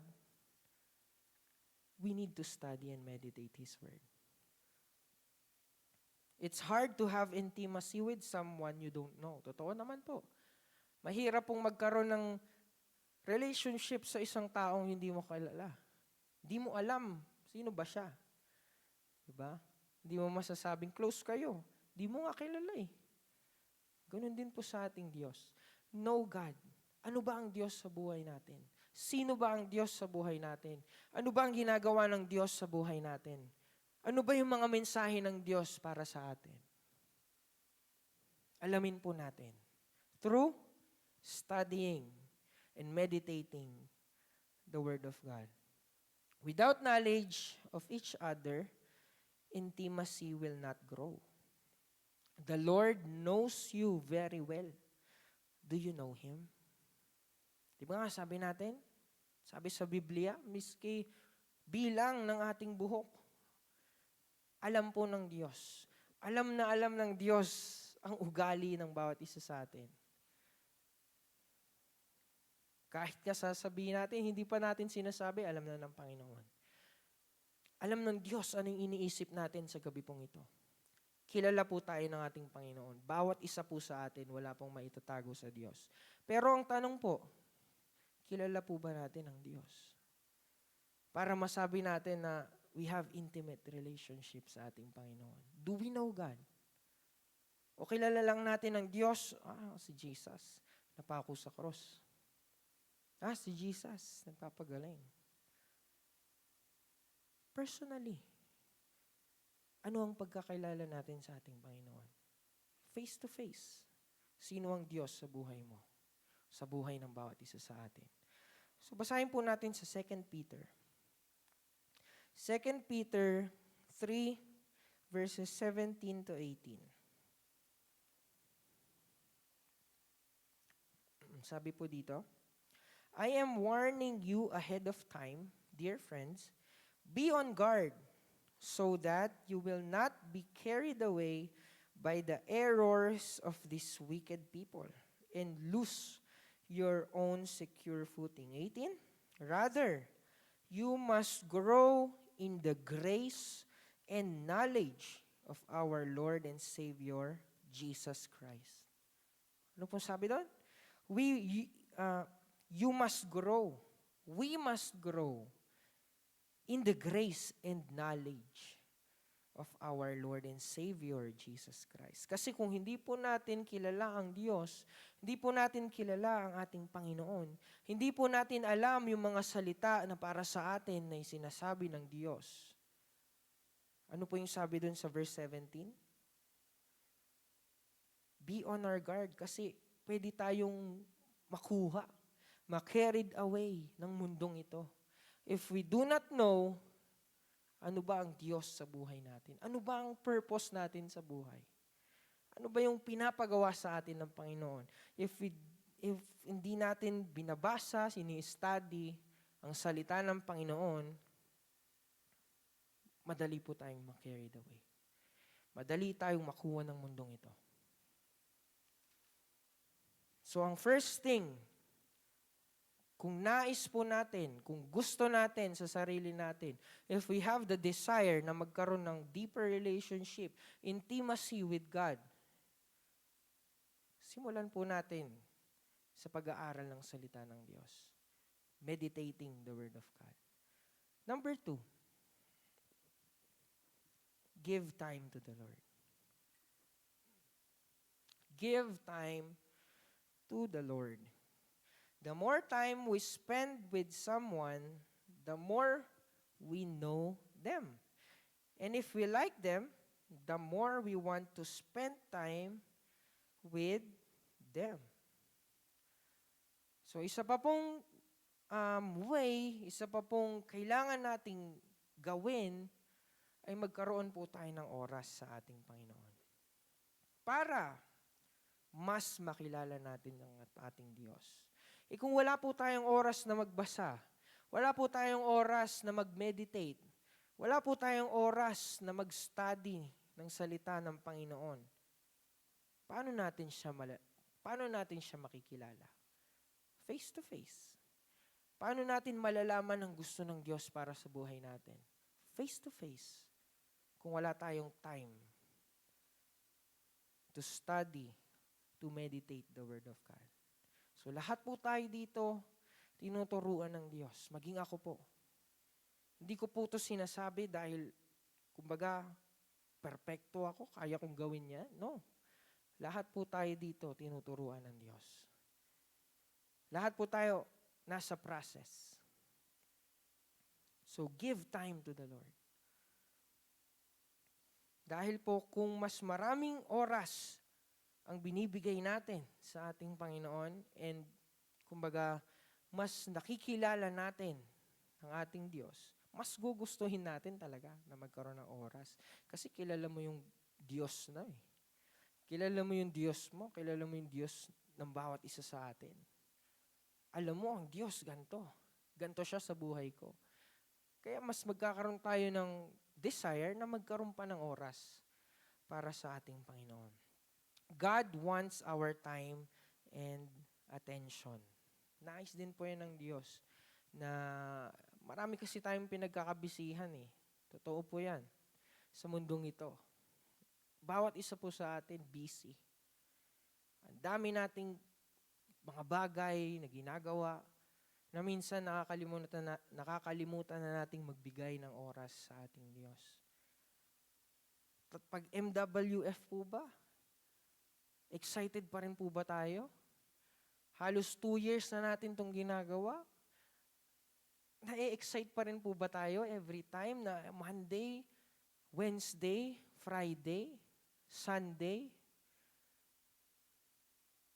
we need to study and meditate His Word. It's hard to have intimacy with someone you don't know. Totoo naman po. Mahirap pong magkaroon ng relationship sa isang taong hindi mo kilala. Hindi mo alam sino ba siya. Diba? Hindi mo masasabing close kayo. Hindi mo nga kilala eh. Ganun din po sa ating Diyos. Know God. Ano ba ang Diyos sa buhay natin? Sino ba ang Diyos sa buhay natin? Ano ba ang ginagawa ng Diyos sa buhay natin? Ano ba yung mga mensahe ng Diyos para sa atin? Alamin po natin. Through studying and meditating the Word of God. Without knowledge of each other, intimacy will not grow. The Lord knows you very well. Do you know Him? Di ba nga sabi natin? Sabi sa Biblia, miski bilang ng ating buhok, alam po ng Diyos. Alam na alam ng Diyos ang ugali ng bawat isa sa atin. Kahit nga sasabihin natin, hindi pa natin sinasabi, alam na ng Panginoon. Alam ng Diyos anong iniisip natin sa gabi pong ito. Kilala po tayo ng ating Panginoon. Bawat isa po sa atin, wala pong maitatago sa Diyos. Pero ang tanong po, kilala po ba natin ang Diyos? Para masabi natin na we have intimate relationship sa ating Panginoon. Do we know God? O kilala lang natin ang Diyos, si Jesus, napako sa cross. Si Jesus, nagpapagaling. Personally, ano ang pagkakilala natin sa ating Panginoon? Face to face. Sino ang Diyos sa buhay mo? Sa buhay ng bawat isa sa atin. So basahin po natin sa 2 Peter. 2 Peter 3 verses 17 to 18. Sabi po dito, I am warning you ahead of time, dear friends, be on guard so that you will not be carried away by the errors of these wicked people and lose your own secure footing. 18. Rather, you must grow in the grace and knowledge of our Lord and Savior, Jesus Christ. Ano po sabi doon? You must grow. We must grow in the grace and knowledge of our Lord and Savior, Jesus Christ. Kasi kung hindi po natin kilala ang Diyos, hindi po natin kilala ang ating Panginoon, hindi po natin alam yung mga salita na para sa atin na sinasabi ng Diyos. Ano po yung sabi dun sa verse 17? Be on our guard kasi pwede tayong makuha, ma-carried away ng mundong ito. If we do not know, ano ba ang Diyos sa buhay natin? Ano ba ang purpose natin sa buhay? Ano ba yung pinapagawa sa atin ng Panginoon? If hindi natin binabasa, sini-study ang salita ng Panginoon, madali po tayong ma-carried away. Madali tayong makuha ng mundong ito. So ang first thing, kung nais po natin, kung gusto natin sa sarili natin, if we have the desire na magkaroon ng deeper relationship, intimacy with God, simulan po natin sa pag-aaral ng salita ng Diyos. Meditating the Word of God. Number 2, give time to the Lord. Give time to the Lord. The more time we spend with someone, the more we know them. And if we like them, the more we want to spend time with them. So isa pa pong isa pa pong kailangan nating gawin ay magkaroon po tayo ng oras sa ating Panginoon. Para mas makilala natin ang ating Diyos. Kung wala po tayong oras na magbasa, wala po tayong oras na mag-meditate, wala po tayong oras na mag-study ng salita ng Panginoon, paano natin siya makikilala? Face to face. Paano natin malalaman ang gusto ng Diyos para sa buhay natin? Face to face. Kung wala tayong time to study, to meditate the Word of God. So lahat po tayo dito, tinuturuan ng Diyos. Maging ako po. Hindi ko po ito sinasabi dahil, kumbaga, perfecto ako, kaya kong gawin yan. No. Lahat po tayo dito, tinuturuan ng Diyos. Lahat po tayo, nasa process. So, give time to the Lord. Dahil po, kung mas maraming oras ang binibigay natin sa ating Panginoon and, kumbaga, mas nakikilala natin ang ating Diyos, mas gugustuhin natin talaga na magkaroon ng oras. Kasi kilala mo yung Diyos na eh. Kilala mo yung Diyos mo, kilala mo yung Diyos ng bawat isa sa atin. Alam mo, ang Diyos, ganito. Ganito siya sa buhay ko. Kaya mas magkakaroon tayo ng desire na magkaroon pa ng oras para sa ating Panginoon. God wants our time and attention. Nais din po yan ng Diyos na marami kasi tayong pinagkakabisihan eh. Totoo po yan sa mundong ito. Bawat isa po sa atin busy. Ang dami nating mga bagay na ginagawa na minsan nakakalimutan na nating magbigay ng oras sa ating Diyos. At pag MWF po ba? Excited pa rin po ba tayo? Halos 2 years na natin itong ginagawa. Na-excite pa rin po ba tayo every time na Monday, Wednesday, Friday, Sunday?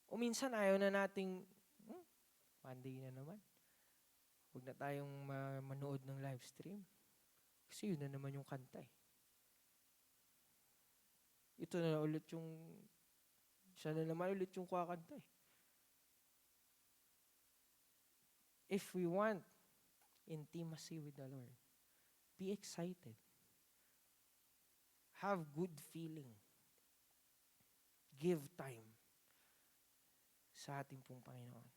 O minsan ayaw na nating, Monday na naman. Huwag na tayong manood ng live stream. Kasi yun na naman yung kanta eh. Ito na ulit siya na naman ulit yung kakanta eh. If we want intimacy with the Lord, be excited. Have good feeling. Give time sa ating pong Panginoon.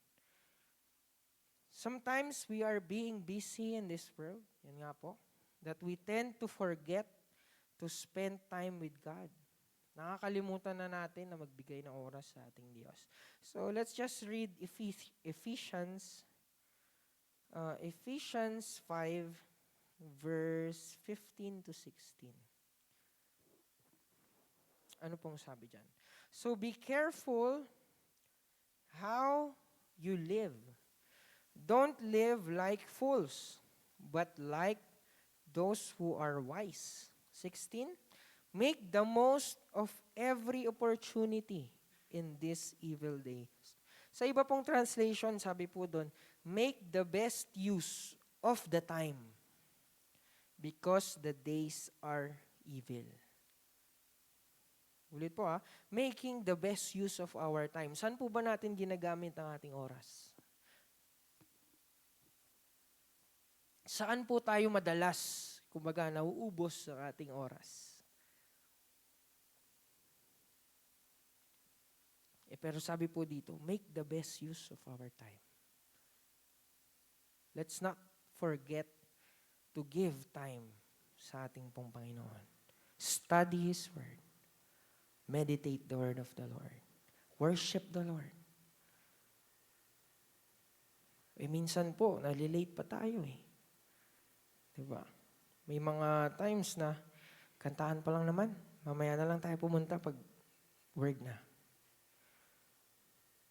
Sometimes we are being busy in this world, yan nga po, that we tend to forget to spend time with God. Nakakalimutan na natin na magbigay ng oras sa ating Diyos. So let's just read Ephesians 5, verse 15 to 16. Ano pong sabi dyan? So be careful how you live. Don't live like fools, but like those who are wise. 16. Make the most of every opportunity in these evil days. Sa iba pong translation, sabi po doon, make the best use of the time because the days are evil. Ulit po making the best use of our time. Saan po ba natin ginagamit ang ating oras? Saan po tayo madalas, kumbaga, nauubos ang ating oras? Pero sabi po dito, make the best use of our time. Let's not forget to give time sa ating pong Panginoon. Study His Word. Meditate the Word of the Lord. Worship the Lord. Minsan po, nalilate pa tayo eh. Diba? May mga times na kantahan pa lang naman. Mamaya na lang tayo pumunta pag word na.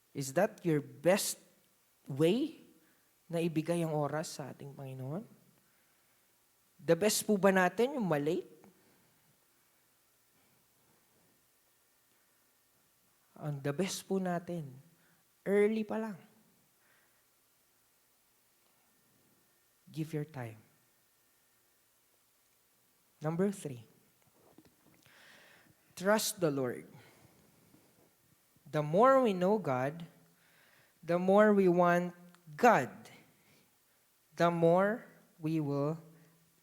Is that your best way na ibigay ang oras sa ating Panginoon? The best po ba natin yung malate? Ang the best po natin, early pa lang. Give your time. Number 3, trust the Lord. The more we know God, the more we want God, the more we will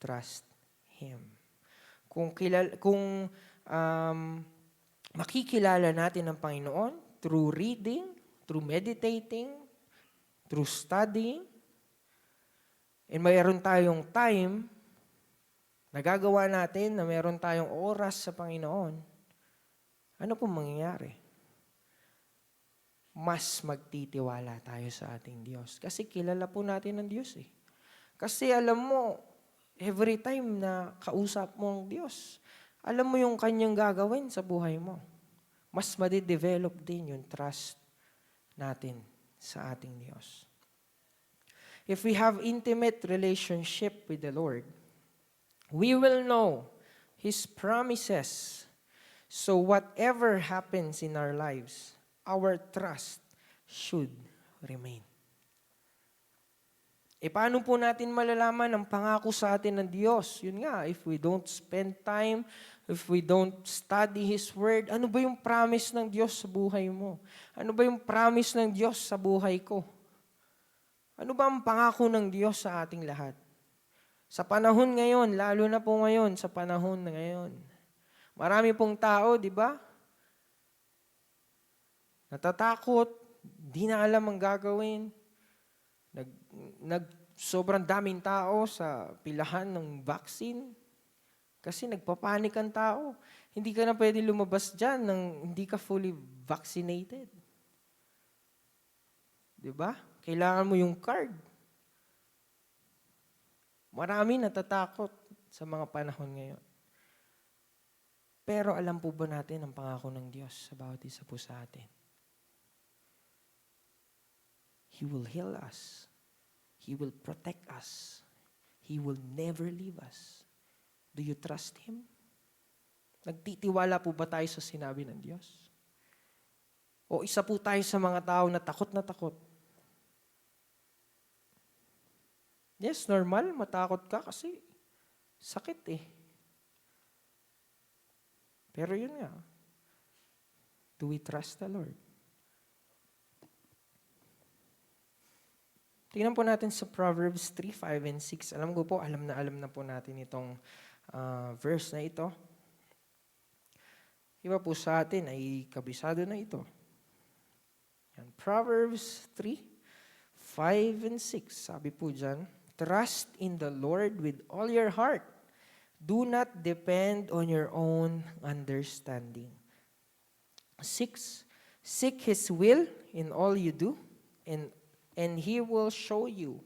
trust Him. Kung makikilala natin ang Panginoon through reading, through meditating, through studying, and mayroon tayong time, nagagawa natin na mayroon tayong oras sa Panginoon, ano po mangyayari? Mas magtitiwala tayo sa ating Diyos. Kasi kilala po natin ang Diyos eh. Kasi alam mo, every time na kausap mo ang Diyos, alam mo yung kanyang gagawin sa buhay mo. Mas madidevelop din yung trust natin sa ating Diyos. If we have intimate relationship with the Lord, we will know His promises. So whatever happens in our lives, our trust should remain. Paano po natin malalaman ang pangako sa atin ng Diyos? Yun nga, if we don't spend time, if we don't study His Word, ano ba yung promise ng Diyos sa buhay mo? Ano ba yung promise ng Diyos sa buhay ko? Ano ba ang pangako ng Diyos sa ating lahat? Sa panahon ngayon, lalo na po ngayon, sa panahon na ngayon. Marami pong tao, di ba? Natatakot, di na alam ang gagawin. Sobrang daming tao sa pilahan ng vaccine. Kasi nagpapanik ang tao. Hindi ka na pwede lumabas dyan nang hindi ka fully vaccinated. Di ba? Kailangan mo yung card. Marami natatakot sa mga panahon ngayon. Pero alam po ba natin ang pangako ng Diyos sa bawat isa po sa atin? He will heal us. He will protect us. He will never leave us. Do you trust Him? Nagtitiwala po ba tayo sa sinabi ng Diyos? O isa po tayo sa mga tao na takot na takot? Yes, normal, matakot ka kasi sakit eh. Pero yun nga, do we trust the Lord? Tingnan po natin sa Proverbs 3, 5, and 6. Alam ko po, alam na po natin itong verse na ito. Iba po sa atin ay kabisado na ito. Yan, Proverbs 3, 5, and 6. Sabi po dyan, trust in the Lord with all your heart. Do not depend on your own understanding. 6, seek His will in all you do, and He will show you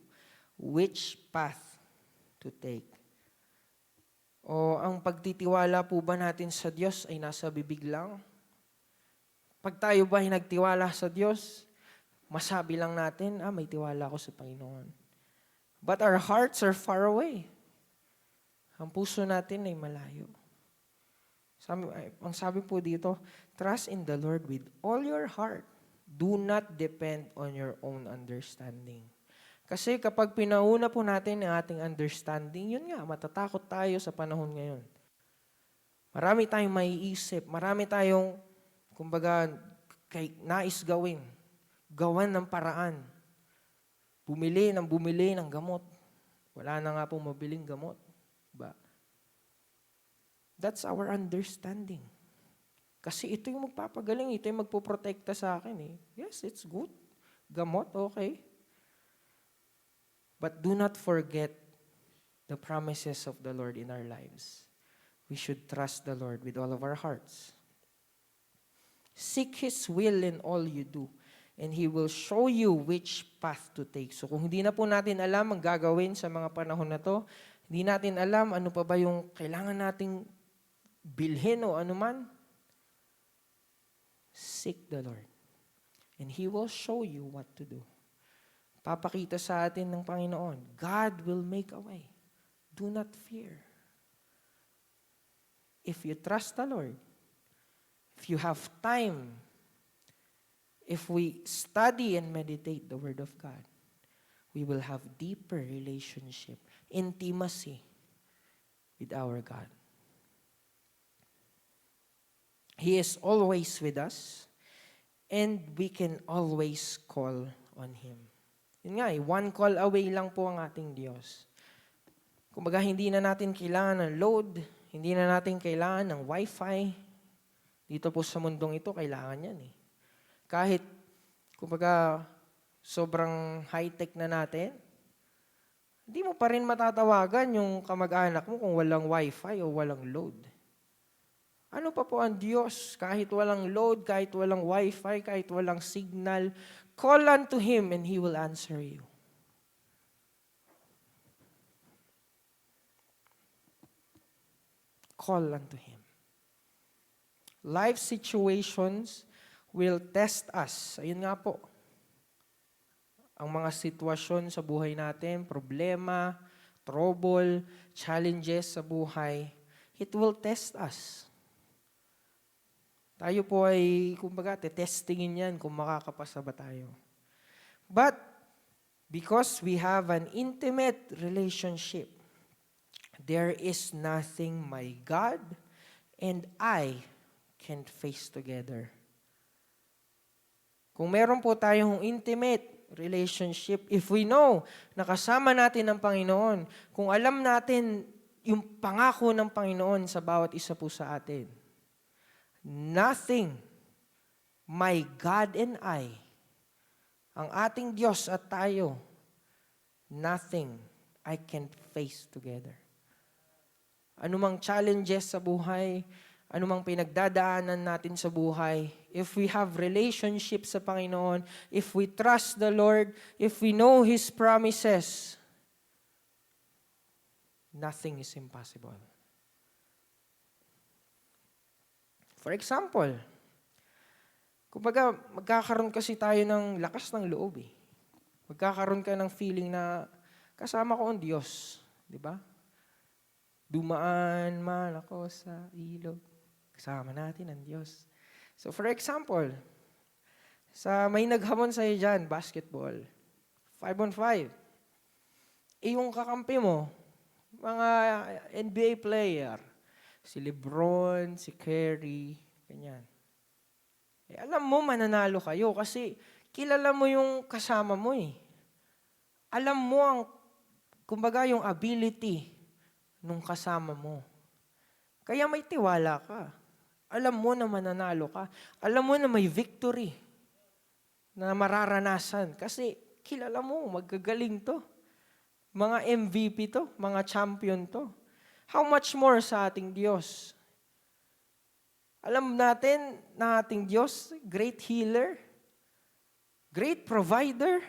which path to take. O ang pagtitiwala po ba natin sa Diyos ay nasa bibig lang? Pag tayo ba ay nagtiwala sa Diyos, masabi lang natin, may tiwala ako sa Panginoon. But our hearts are far away. Ang puso natin ay malayo. Ang sabi po dito, trust in the Lord with all your heart. Do not depend on your own understanding. Kasi kapag pinauna po natin ang ating understanding, yun nga, matatakot tayo sa panahon ngayon. Marami tayong maiisip, marami tayong, kumbaga, nais gawin, gawan ng paraan. Bumili ng gamot. Wala na nga pong mabiling gamot. Diba? That's our understanding. Kasi ito yung magpapagaling, ito yung magpoprotekta sa akin eh. Yes, it's good. Gamot, okay. But do not forget the promises of the Lord in our lives. We should trust the Lord with all of our hearts. Seek His will in all you do, and He will show you which path to take. So kung hindi na po natin alam ang gagawin sa mga panahon na to, hindi natin alam ano pa ba yung kailangan nating bilhin o anuman, seek the Lord. And He will show you what to do. Papakita sa atin ng Panginoon, God will make a way. Do not fear. If you trust the Lord, if you have time, if we study and meditate the Word of God, we will have deeper relationship, intimacy with our God. He is always with us, and we can always call on Him. Yun nga one call away lang po ang ating Diyos. Kumbaga, hindi na natin kailangan ng load, hindi na natin kailangan ng wifi. Dito po sa mundong ito, kailangan yan eh. Kahit, kumbaga, sobrang high-tech na natin, hindi mo pa rin matatawagan yung kamag-anak mo kung walang wifi o walang load. Ano pa po ang Diyos? Kahit walang load, kahit walang wifi, kahit walang signal, call unto Him and He will answer you. Call unto Him. Life situations will test us. Ayun nga po. Ang mga sitwasyon sa buhay natin, problema, trouble, challenges sa buhay, it will test us. Tayo po ay, kumbaga, testingin yan kung makakapasa ba tayo. But, because we have an intimate relationship, there is nothing my God and I can face together. Kung meron po tayong intimate relationship, if we know na kasama natin ang Panginoon, kung alam natin yung pangako ng Panginoon sa bawat isa po sa atin, nothing, my God and I, ang ating Diyos at tayo, nothing I can face together. Anumang challenges sa buhay, anumang pinagdadaanan natin sa buhay, if we have relationship sa Panginoon, if we trust the Lord, if we know His promises, nothing is impossible. For example, kumbaga, magkakaroon kasi tayo ng lakas ng loob eh. Magkakaroon ka ng feeling na kasama ko ang Diyos. Di ba? Dumaan man ako sa ilog, kasama natin ang Diyos. So for example, may naghamon sa'yo dyan, basketball, 5-on-5. Yung kakampi mo, mga NBA player, si LeBron, si Curry, ganyan. Alam mo, mananalo kayo kasi kilala mo yung kasama mo eh. Alam mo kumbaga yung ability nung kasama mo. Kaya may tiwala ka. Alam mo na mananalo ka. Alam mo na may victory na mararanasan. Kasi kilala mo, magagaling to. Mga MVP to, mga champion to. How much more sa ating Diyos? Alam natin na ating Diyos, great healer, great provider.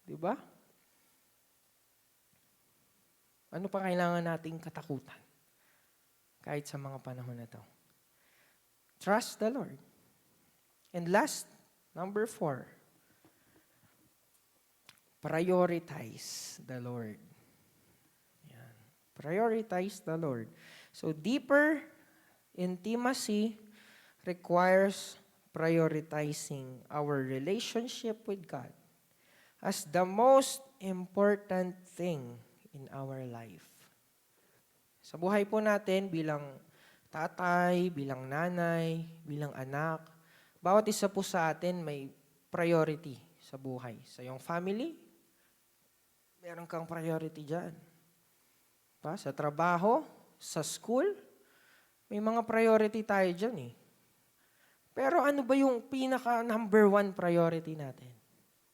Diba? Ano pa kailangan nating katakutan? Kahit sa mga panahon na to. Trust the Lord. And last, number 4, prioritize the Lord. Yan. Prioritize the Lord. So, deeper intimacy requires prioritizing our relationship with God as the most important thing in our life. Sa buhay po natin bilang tatay, bilang nanay, bilang anak, bawat isa po sa atin may priority sa buhay. Sa iyong family, meron kang priority dyan. Sa trabaho, sa school, may mga priority tayo dyan eh. Pero ano ba yung pinaka number 1 priority natin?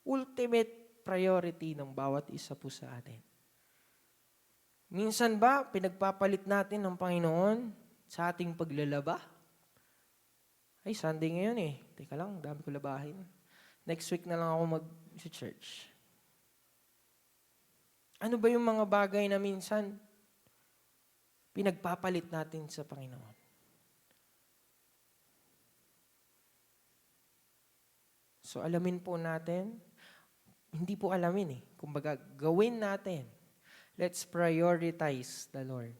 Ultimate priority ng bawat isa po sa atin. Minsan ba, pinagpapalit natin ng Panginoon sa ating paglalaba? Ay, Sunday ngayon eh. Teka lang, dami ko labahin. Next week na lang ako mag-church. Ano ba yung mga bagay na minsan pinagpapalit natin sa Panginoon? So, alamin po natin, hindi po alamin eh. Kumbaga, gawin natin. Let's prioritize the Lord.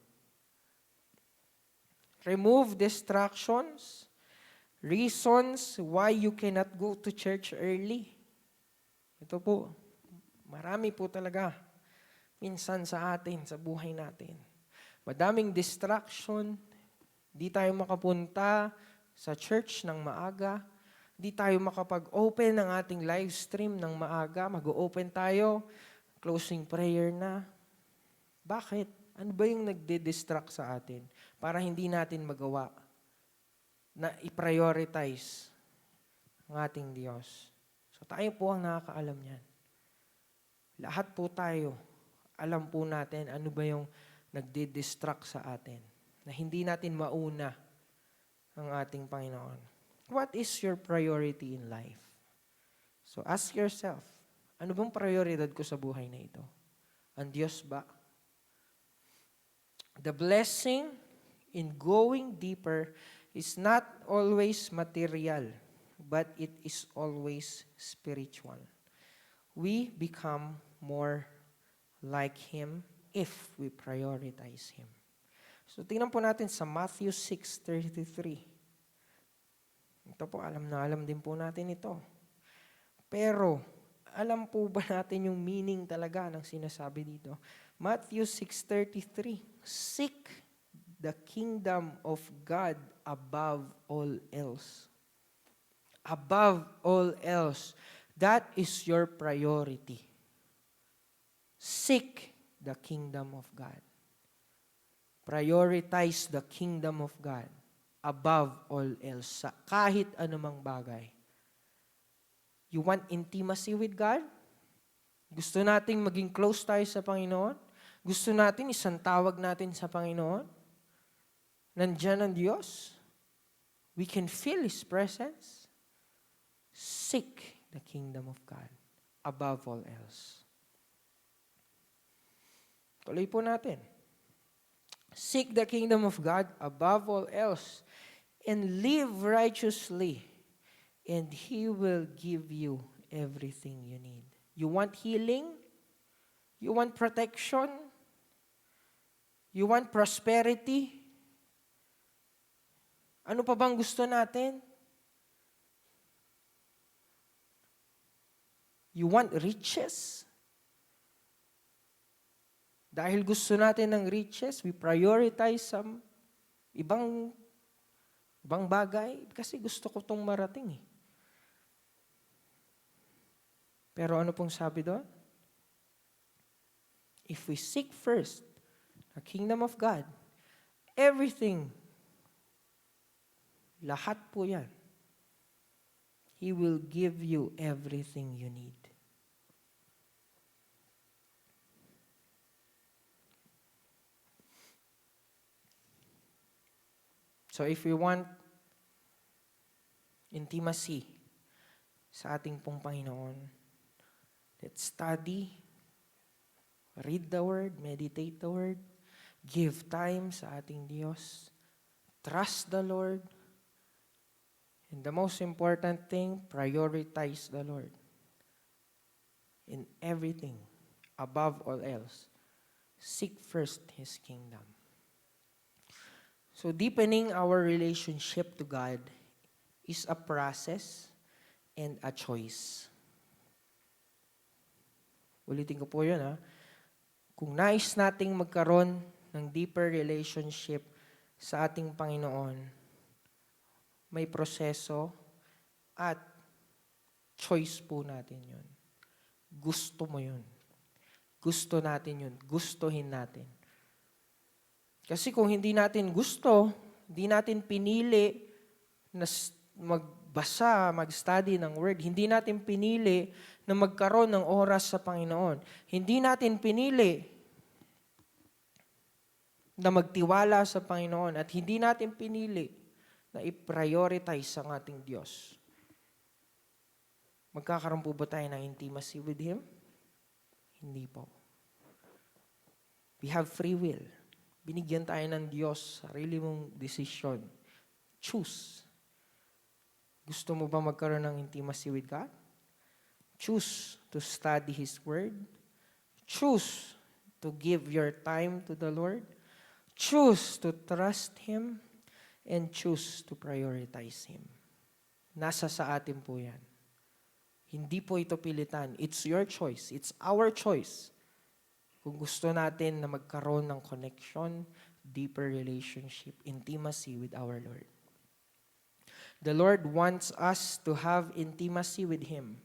Remove distractions, reasons why you cannot go to church early. Ito po, marami po talaga minsan sa atin, sa buhay natin. Madaming distraction, di tayo makapunta sa church ng maaga, di tayo makapag-open ng ating live stream ng maaga, mag-open tayo, closing prayer na. Bakit? Ano ba yung nagde-distract sa atin para hindi natin magawa na i-prioritize ang ating Diyos? So tayo po ang nakakaalam yan. Lahat po tayo, alam po natin ano ba yung nagdi-distract sa atin, na hindi natin mauna ang ating Panginoon. What is your priority in life? So ask yourself, ano bang prioridad ko sa buhay na ito? Ang Diyos ba? The blessing in going deeper is not always material, but it is always spiritual. We become more like Him if we prioritize Him. So tingnan po natin sa Matthew 6:33. Ito po, alam na alam din po natin ito. Pero, alam po ba natin yung meaning talaga ng sinasabi dito? Matthew 6:33, seek the kingdom of God above all else. Above all else. That is your priority. Seek the kingdom of God. Prioritize the kingdom of God above all else. Sa kahit anumang bagay. You want intimacy with God? Gusto nating maging close tayo sa Panginoon? Gusto natin isang tawag natin sa Panginoon? Nandiyan ang Diyos? We can feel His presence? Seek the kingdom of God above all else. Tuloy po natin. Seek the kingdom of God above all else and live righteously, and He will give you everything you need. You want healing? You want protection? You want prosperity? Ano pa bang gusto natin? You want riches? Dahil gusto natin ng riches, we prioritize some ibang bagay kasi gusto ko itong marating eh. Pero ano pong sabi doon? If we seek first the kingdom of God, everything, lahat po yan, He will give you everything you need. So if we want intimacy sa ating pong Panginoon, let's study, read the Word, meditate the Word, give time sa ating Diyos, trust the Lord, and the most important thing, prioritize the Lord in everything, above all else. Seek first His kingdom. So deepening our relationship to God is a process and a choice. Ulitin ko po yun ha. Kung nais nating magkaroon ng deeper relationship sa ating Panginoon, may proseso at choice po natin yun. Gusto mo yun. Gusto natin yun. Gustuhin natin. Kasi kung hindi natin gusto, hindi natin pinili na magbasa, mag-study ng Word, hindi natin pinili na magkaroon ng oras sa Panginoon, hindi natin pinili na magtiwala sa Panginoon, at hindi natin pinili na i-prioritize ang ating Diyos, magkakaroon po ba tayo ng intimacy with Him? Hindi po. We have free will. Binigyan tayo ng Diyos, sarili mong decision. Choose. Gusto mo ba magkaroon ng intimacy with God? Choose to study His Word. Choose to give your time to the Lord. Choose to trust Him. And choose to prioritize Him. Nasa sa atin po yan. Hindi po ito pilitan. It's your choice. It's our choice. Kung gusto natin na magkaroon ng connection, deeper relationship, intimacy with our Lord. The Lord wants us to have intimacy with Him.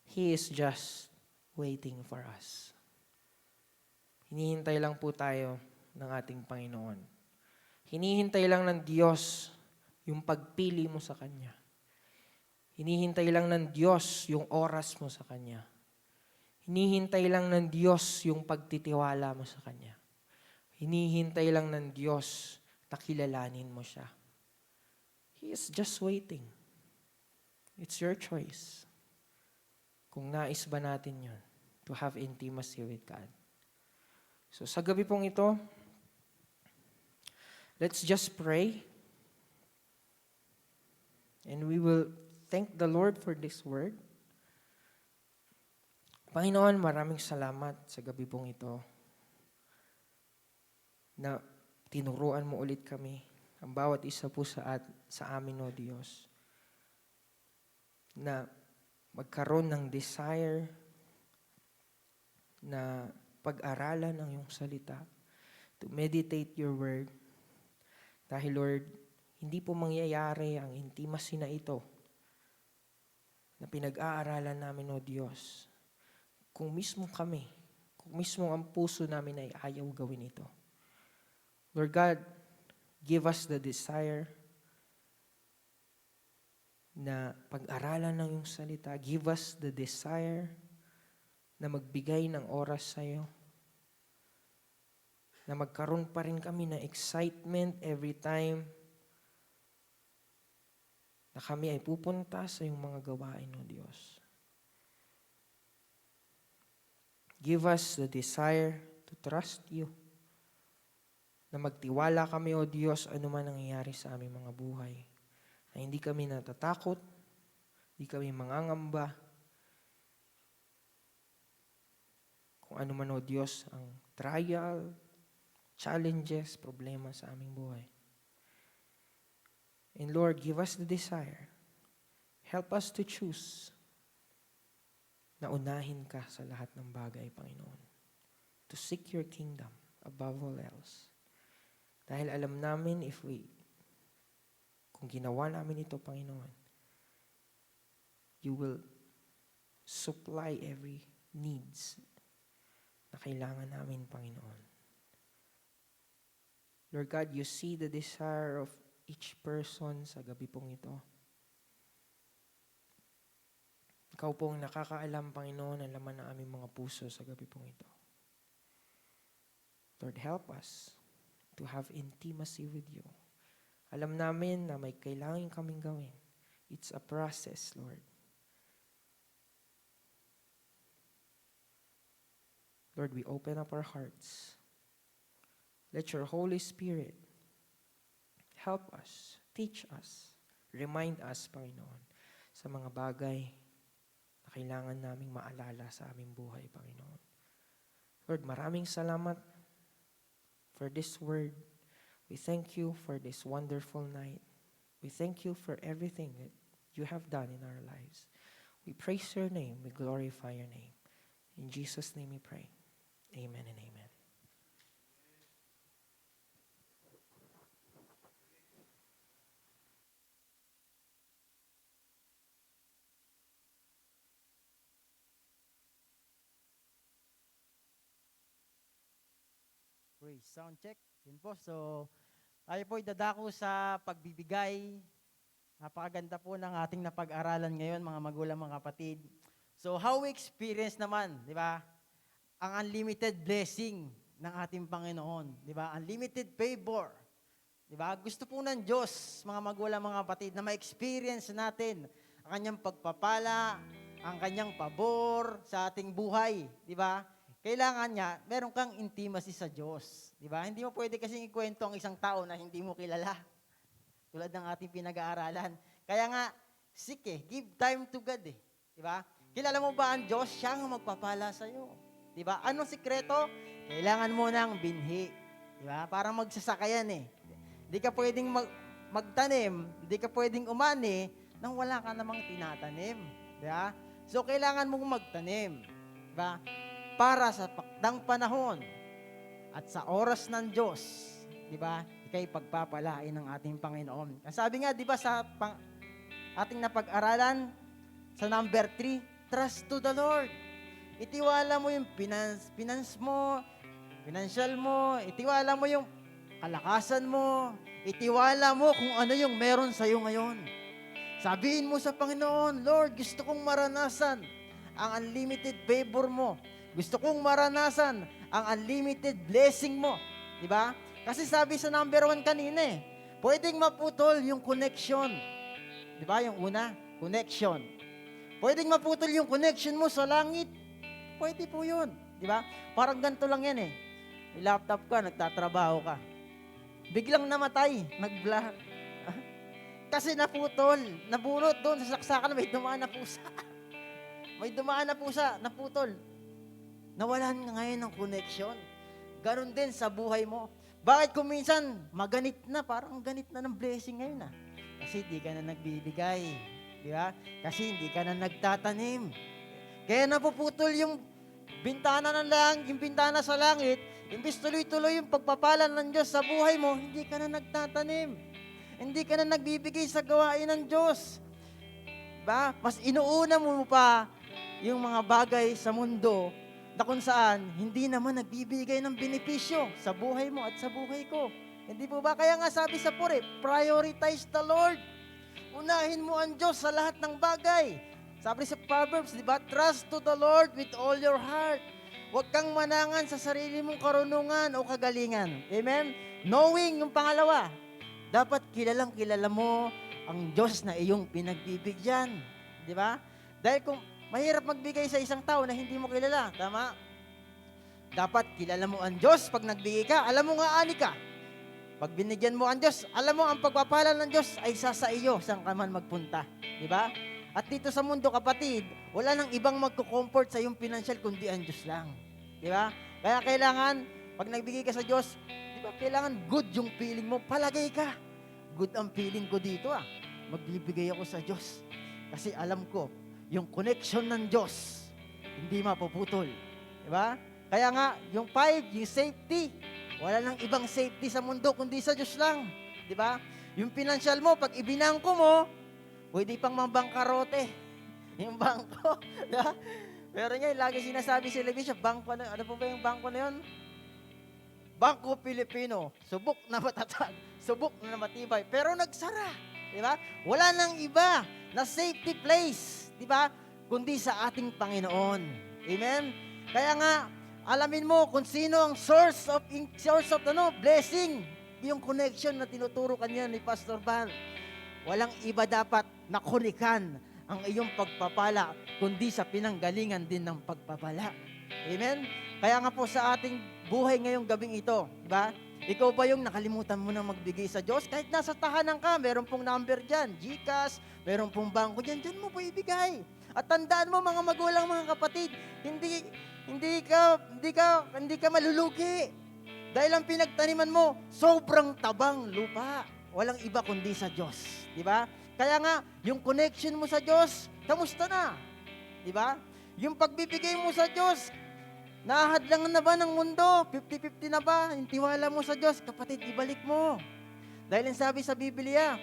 He is just waiting for us. Hinihintay lang po tayo ng ating Panginoon. Hinihintay lang ng Diyos yung pagpili mo sa Kanya. Hinihintay lang ng Diyos yung oras mo sa Kanya. Hinihintay lang ng Diyos yung pagtitiwala mo sa Kanya. hinihintay lang ng Diyos na kilalanin mo siya. He is just waiting. It's your choice. Kung nais ba natin yun, to have intimacy with God. So sa gabi pong ito, let's just pray. And we will thank the Lord for this word. Panginoon, maraming salamat sa gabi pong ito na tinuruan mo ulit kami, ang bawat isa po sa amin, O Diyos, na magkaroon ng desire na pag-aralan ang iyong salita, to meditate your word. Dahil Lord, hindi po mangyayari ang intimacy na ito na pinag-aaralan namin, O Diyos, kung mismo kami, kung mismo ang puso namin ay ayaw gawin ito. Lord God, give us the desire na pag-aralan ng iyong salita. Give us the desire na magbigay ng oras sa iyo. Na magkaroon pa rin kami ng excitement every time na kami ay pupunta sa iyong mga gawain, O Diyos. Give us the desire to trust you. Na magtiwala kami, O Diyos, anuman nangyayari sa aming mga buhay. Na hindi kami natatakot, hindi kami mangangamba. Kung ano man, O Diyos, ang trial, challenges, problema sa aming buhay. And Lord, give us the desire. Help us to choose na unahin ka sa lahat ng bagay, Panginoon. To seek your kingdom above all else. Dahil alam namin kung ginawa namin ito, Panginoon, you will supply every needs na kailangan namin, Panginoon. Lord God, you see the desire of each person sa gabi pong ito. Ikaw pong nakakaalam, Panginoon, ang laman ng aming mga puso sa gabi pong ito. Lord, help us to have intimacy with you. Alam namin na may kailangan kaming gawin. It's a process, Lord. Lord, we open up our hearts. Let your Holy Spirit help us, teach us, remind us, Panginoon, sa mga bagay na kailangan naming maalala sa aming buhay, Panginoon. Lord, maraming salamat for this word. We thank you for this wonderful night. We thank you for everything that you have done in our lives. We praise your name. We glorify your name. In Jesus' name we pray. Amen and amen. Praise. Sound check. Yun po. So, tayo po dadako sa pagbibigay. Napakaganda po ng ating napag-aralan ngayon, mga magulang, mga kapatid. So, how we experience naman, di ba? Ang unlimited blessing ng ating Panginoon. Di ba? Unlimited favor. Di ba? Gusto po ng Diyos, mga magulang, mga kapatid, na ma-experience natin ang kanyang pagpapala, ang kanyang pabor sa ating buhay. Di ba? Kailangan niya, meron kang intimacy sa Diyos. Di ba? Hindi mo pwede kasing ikwento ang isang tao na hindi mo kilala. Tulad ng ating pinag-aaralan. Kaya nga, give time to God eh. Di ba? Kilala mo ba ang Diyos? Siya ang magpapala sa iyo. Di ba? Anong sikreto? Kailangan mo ng binhi. Di ba? Para magsasakayan eh. Hindi ka pwedeng magtanim, hindi ka pwedeng umani nang wala ka namang tinatanim. Di ba? So, kailangan mong magtanim. Di ba? Para sa takdang panahon at sa oras ng Diyos, di ba? Ika'y pagpapalain ng ating Panginoon. Sabi nga, di ba, sa ating napag-aralan, sa number 3, trust to the Lord. Itiwala mo yung finance mo, financial mo, itiwala mo yung kalakasan mo, itiwala mo kung ano yung meron sa'yo ngayon. Sabihin mo sa Panginoon, Lord, gusto kong maranasan ang unlimited favor mo. Gusto kong maranasan ang unlimited blessing mo. Di ba? Kasi sabi sa number 1 kanina pwedeng maputol yung connection. Di ba? Yung una, connection. Pwedeng maputol yung connection mo sa langit. Pwede po yun. Di ba? Parang ganito lang yan May laptop ka, nagtatrabaho ka. Biglang namatay, nag-black. Kasi naputol, nabunot doon sa saksakan, may dumaan na pusa. May dumaan na pusa, naputol. Nawalan nga ngayon ng connection. Ganon din sa buhay mo. Bakit kung minsan, maganit na, parang ganit na ng blessing ngayon Kasi hindi ka na nagbibigay. Di ba? Kasi hindi ka na nagtatanim. Kaya napuputol yung bintana ng langit, yung bintana sa langit, imbis tuloy-tuloy yung pagpapala ng Diyos sa buhay mo, hindi ka na nagtatanim. Hindi ka na nagbibigay sa gawain ng Diyos. Ba? Mas inuuna mo pa yung mga bagay sa mundo na kung saan hindi naman nagbibigay ng benepisyo sa buhay mo at sa buhay ko. Hindi po ba? Kaya nga sabi sa puri, prioritize the Lord. Unahin mo ang Diyos sa lahat ng bagay. Sabi sa Proverbs, di ba? Trust to the Lord with all your heart. Huwag kang manangan sa sarili mong karunungan o kagalingan. Amen? Knowing, yung pangalawa, dapat kilala mo ang Diyos na iyong pinagbibigyan. Di ba? Dahil kung mahirap magbigay sa isang tao na hindi mo kilala, tama? Dapat kilala mo ang Diyos pag nagbigay ka. Alam mo nga ani ka. Pag binigyan mo ang Diyos, alam mo ang pagpapala ng Diyos ay sa iyo, saan ka man magpunta. Di ba? At dito sa mundo, kapatid, wala nang ibang magko-comfort sa iyong financial kundi ang Diyos lang. Di ba? Kaya kailangan, pag nagbigay ka sa Diyos, kailangan good yung feeling mo. Palagay ka. Good ang feeling ko dito Magbibigay ako sa Diyos. Kasi alam ko, yung connection ng Diyos, hindi mapuputol. Diba? Kaya nga, yung 5, yung safety. Wala nang ibang safety sa mundo, kundi sa Diyos lang. Diba? Yung financial mo, pag ibinangko mo, pwede pang mambangkarote. Yung bangko. Diba? Pero nga, lagi sinasabi si Levi, bangko na, ano po ba yung bangko na yun? Bangko Pilipino, subok na matatag, subok na matibay, pero nagsara, di ba? Wala nang iba na safety place, di ba? Kundi sa ating Panginoon. Amen? Kaya nga, alamin mo kung sino ang source of blessing, yung connection na tinuturo kanya ni Pastor Van. Walang iba dapat na kunikan ang iyong pagpapala, kundi sa pinanggalingan din ng pagpapala. Amen? Kaya nga po sa ating buhay ngayong gabing ito, di ba? Ikaw ba yung nakalimutan mo na magbigay sa Diyos? Kahit nasa tahanan ka, meron pong number dyan, GCash, meron pong bangko dyan, dyan mo po ibigay. At tandaan mo mga magulang, mga kapatid, hindi ka malulugi. Dahil ang pinagtaniman mo, sobrang tabang lupa. Walang iba kundi sa Diyos, di ba? Kaya nga, yung connection mo sa Diyos, kamusta na? Di ba? Yung pagbibigay mo sa Diyos, nahadlangan na ba ng mundo? 50-50 na ba? Yung tiwala mo sa Diyos, kapatid, ibalik mo. Dahil ang sabi sa Biblia,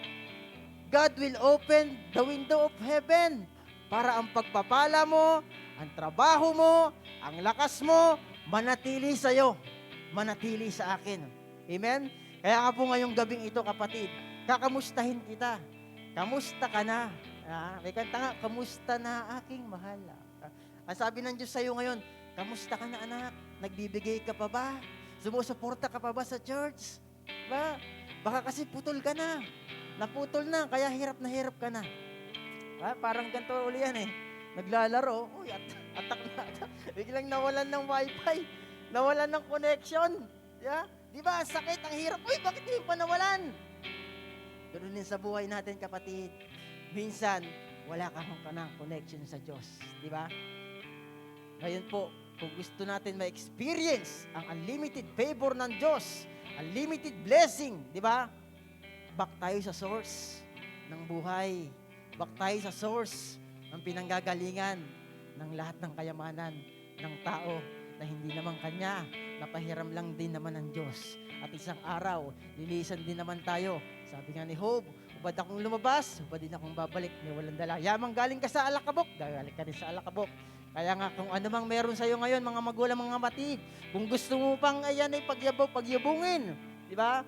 God will open the window of heaven para ang pagpapala mo, ang trabaho mo, ang lakas mo, manatili sa'yo, manatili sa akin. Amen? Kaya nga po ngayong gabing ito, kapatid, kakamustahin kita. Kamusta ka na? May kanta nga, kamusta na aking mahal? Ang sabi ng Diyos sa'yo ngayon, kamusta ka na anak? Nagbibigay ka pa ba? Sumusuporta ka pa ba sa church? Ba? Baka kasi putol ka na. Naputol na, kaya hirap ka na. Parang ganito uli yan Naglalaro, atak na. Biglang nawalan ng wifi. Nawalan ng connection. Yeah? Di ba? Sakit, ang hirap. Bakit hindi pa nawalan? Ganoon din sa buhay natin, kapatid. Minsan, wala ka ng connection sa Diyos. Di ba? Ngayon po, kung gusto natin ma-experience ang unlimited favor ng Diyos, unlimited blessing, di ba? Back tayo sa source ng buhay. Back tayo sa source ng pinanggagalingan ng lahat ng kayamanan ng tao na hindi naman kanya, napahiram lang din naman ng Diyos. At isang araw, lilisan din naman tayo. Sabi nga ni Job, ubad akong lumabas, ubad din akong babalik, may walang dala. Yamang galing ka sa alakabok, galing ka din sa alakabok. Kaya nga, kung ano mang meron sa'yo ngayon, mga magulang, mga kapatid, kung gusto mo pang ayan ay pagyabungin, di ba?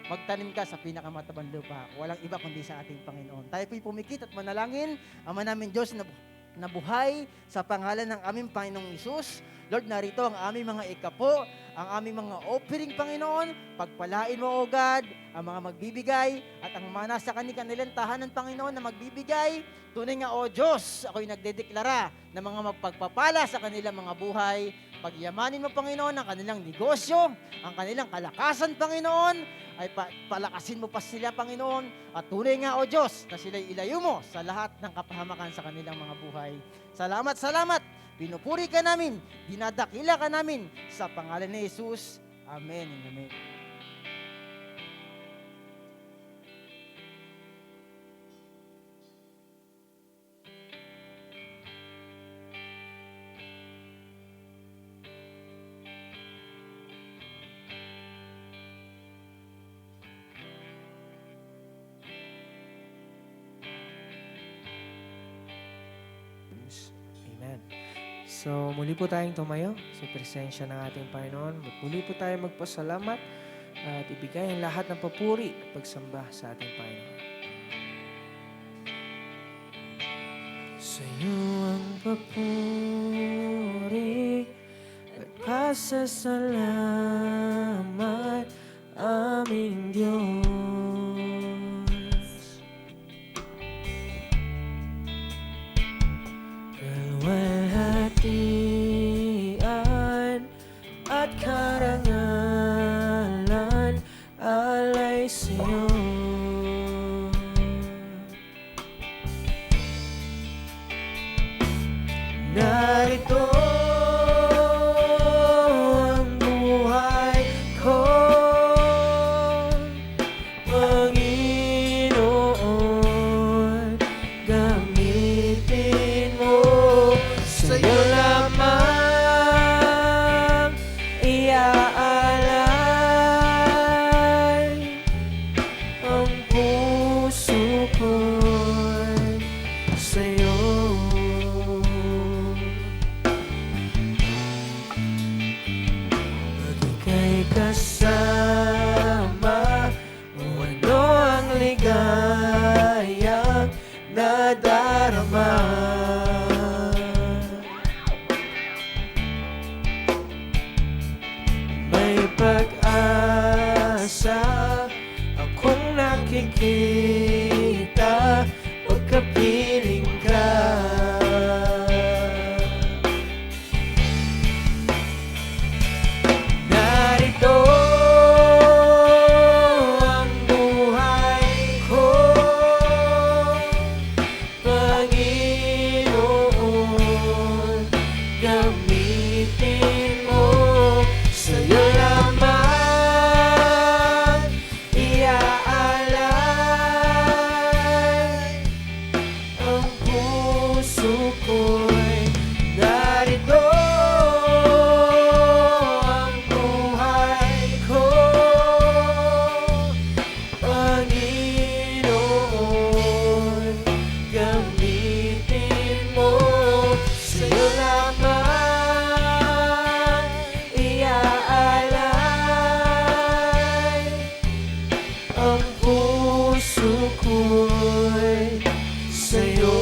Magtanim ka sa pinakamatabang lupa. Walang iba kundi sa ating Panginoon. Tayo po'y pumikit at manalangin, Ama namin Diyos na buhay sa pangalan ng aming Panginoong Isus. Lord, narito ang aming mga ikapo, ang aming mga offering, Panginoon. Pagpalain mo, O God, ang mga magbibigay at ang mga nasa kanilang tahanan, Panginoon, na magbibigay. Tunay nga, O Diyos, ako'y nagdedeklara ng mga magpagpapala sa kanilang mga buhay. Pagyamanin mo, Panginoon, ang kanilang negosyo, ang kanilang kalakasan, Panginoon, ay palakasin mo pa sila, Panginoon. At tunay nga, O Diyos, na sila'y ilayo mo sa lahat ng kapahamakan sa kanilang mga buhay. Salamat, salamat. Pinupuri ka namin, dinadakila ka namin sa pangalan ni Jesus. Amen and amen. Amen. So, muli po tayong tumayo sa presensya ng ating Panginoon. Muli po tayong magpasalamat at ibigay ang lahat ng papuri at pagsamba sa ating Panginoon. Sa iyo ang papuri at pasasalamat, aming Diyos. Kalwalhatian at karangalan alay sa'yo. Narito ang buhay ko, Panginoon, gamitin mo. Sa'yo lamang iaalay ang puso ko'y sa'yo. Ika'y kasama, o ano ang ligayang nadarama. May pag-asa akong nakikita pagkapiling ka. Narito ang buhay ko, Panginoon, gamitin mo. Sa'yo lamang iaalay ang puso ko'y narito. Ang buhay ko, Panginoon, gamitin mo. Sa'yo lamang iaalay ang puso ko'y sa'yo.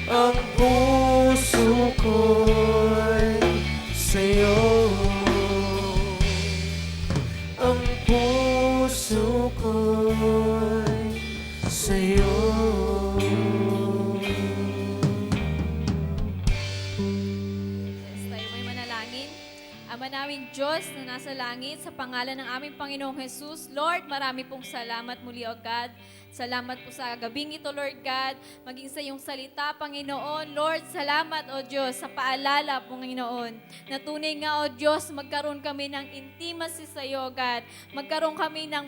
Ang puso ko'y sa'yo. Ang puso ko'y sa'yo. Yes, tayo may manalangin. Ama naming Diyos na nasa langit, sa pangalan ng aming Panginoong Jesus, Lord, marami pong salamat muli, O God. Salamat po sa gabing ito, Lord God, maging sa iyong salita, Panginoon. Lord, salamat, O Diyos, sa paalala, Panginoon, na tunay nga, O Diyos, magkaroon kami ng intimacy sa iyo, O God. Magkaroon kami ng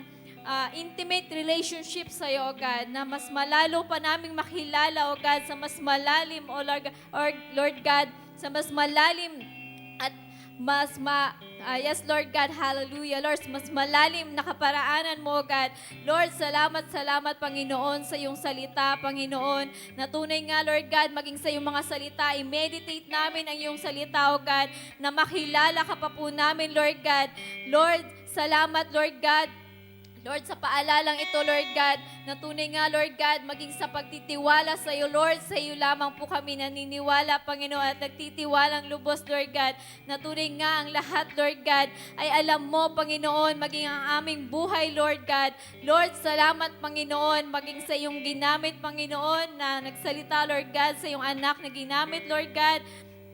intimate relationship sa iyo, O God, na mas malalo pa naming makilala, O God, sa mas malalim, O Lord God, sa mas malalim at yes, Lord God, hallelujah, Lord, mas malalim na kaparaanan mo, God. Lord, salamat, Panginoon, sa iyong salita, Panginoon, na tunay nga, Lord God, maging sa iyong mga salita, i-meditate namin ang iyong salita, O God, na makilala ka pa po namin, Lord God. Lord, salamat, Lord God, Lord, sa paalalang ito, Lord God, na tunay nga, Lord God, maging sa pagtitiwala sa iyo, Lord, sa iyo lamang po kami naniniwala, Panginoon, at nagtitiwalang lubos, Lord God, na tunay nga ang lahat, Lord God, ay alam mo, Panginoon, maging ang aming buhay, Lord God. Lord, salamat, Panginoon, maging sa iyong ginamit, Panginoon, na nagsalita, Lord God, sa iyong anak na ginamit, Lord God,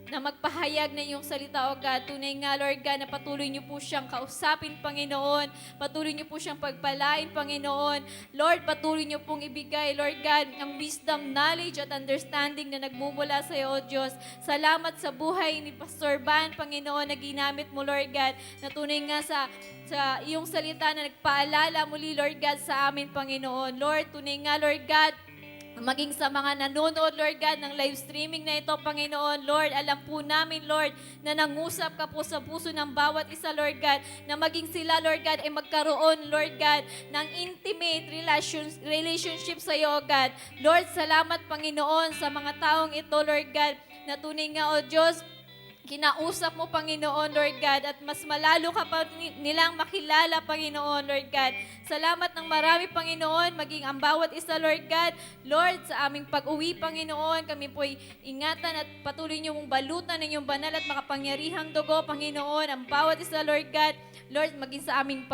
na magpahayag na iyong salita, O God. Tunay nga, Lord God, na patuloy niyo po siyang kausapin, Panginoon. Patuloy niyo po siyang pagpalain, Panginoon. Lord, patuloy niyo pong ibigay, Lord God, ang wisdom, knowledge, at understanding na nagmumula sa iyo, O Diyos. Salamat sa buhay ni Pastor Ban, Panginoon, na ginamit mo, Lord God, na tunay nga sa iyong salita na nagpaalala muli, Lord God, sa amin, Panginoon. Lord, tunay nga, Lord God, maging sa mga nanonood, Lord God, ng live streaming na ito, Panginoon, Lord, alam po namin, Lord, na nangusap ka po sa puso ng bawat isa, Lord God, na maging sila, Lord God, ay magkaroon, Lord God, ng intimate relationship sa iyo, God. Lord, salamat, Panginoon, sa mga taong ito, Lord God, na tunay nga, O Diyos, kinausap mo, Panginoon, Lord God, at mas malalo ka pa nilang makilala, Panginoon, Lord God. Salamat ng marami, Panginoon, maging ang bawat isa, Lord God. Lord, sa aming pag-uwi, Panginoon, kami po'y ingatan at patuloy niyo mong balutan ng iyong banal at makapangyarihang dugo, Panginoon, ang bawat isa, Lord God. Lord, maging sa aming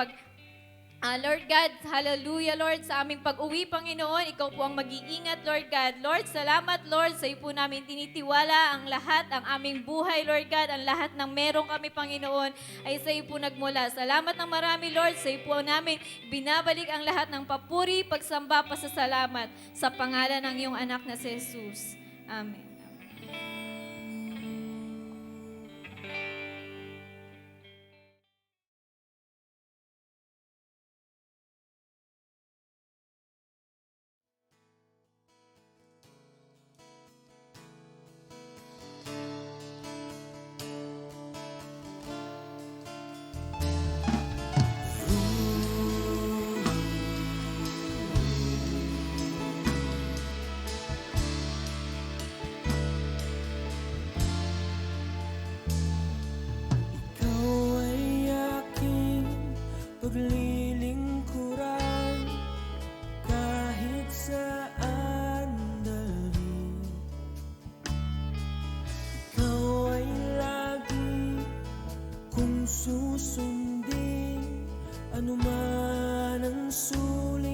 Lord God, hallelujah, Lord, sa aming pag-uwi, Panginoon, ikaw po ang mag-iingat, Lord God. Lord, salamat, Lord, sa iyo po namin tinitiwala ang lahat, ang aming buhay, Lord God, ang lahat ng meron kami, Panginoon, ay sa iyo po nagmula. Salamat ng marami, Lord, sa iyo po namin binabalik ang lahat ng papuri, pagsamba, pasasalamat sa pangalan ng iyong anak na si Jesus. Amen. paglilingkuran kahit saan dalhin. Ikaw ay lagi kong susundin, anuman ang sulit.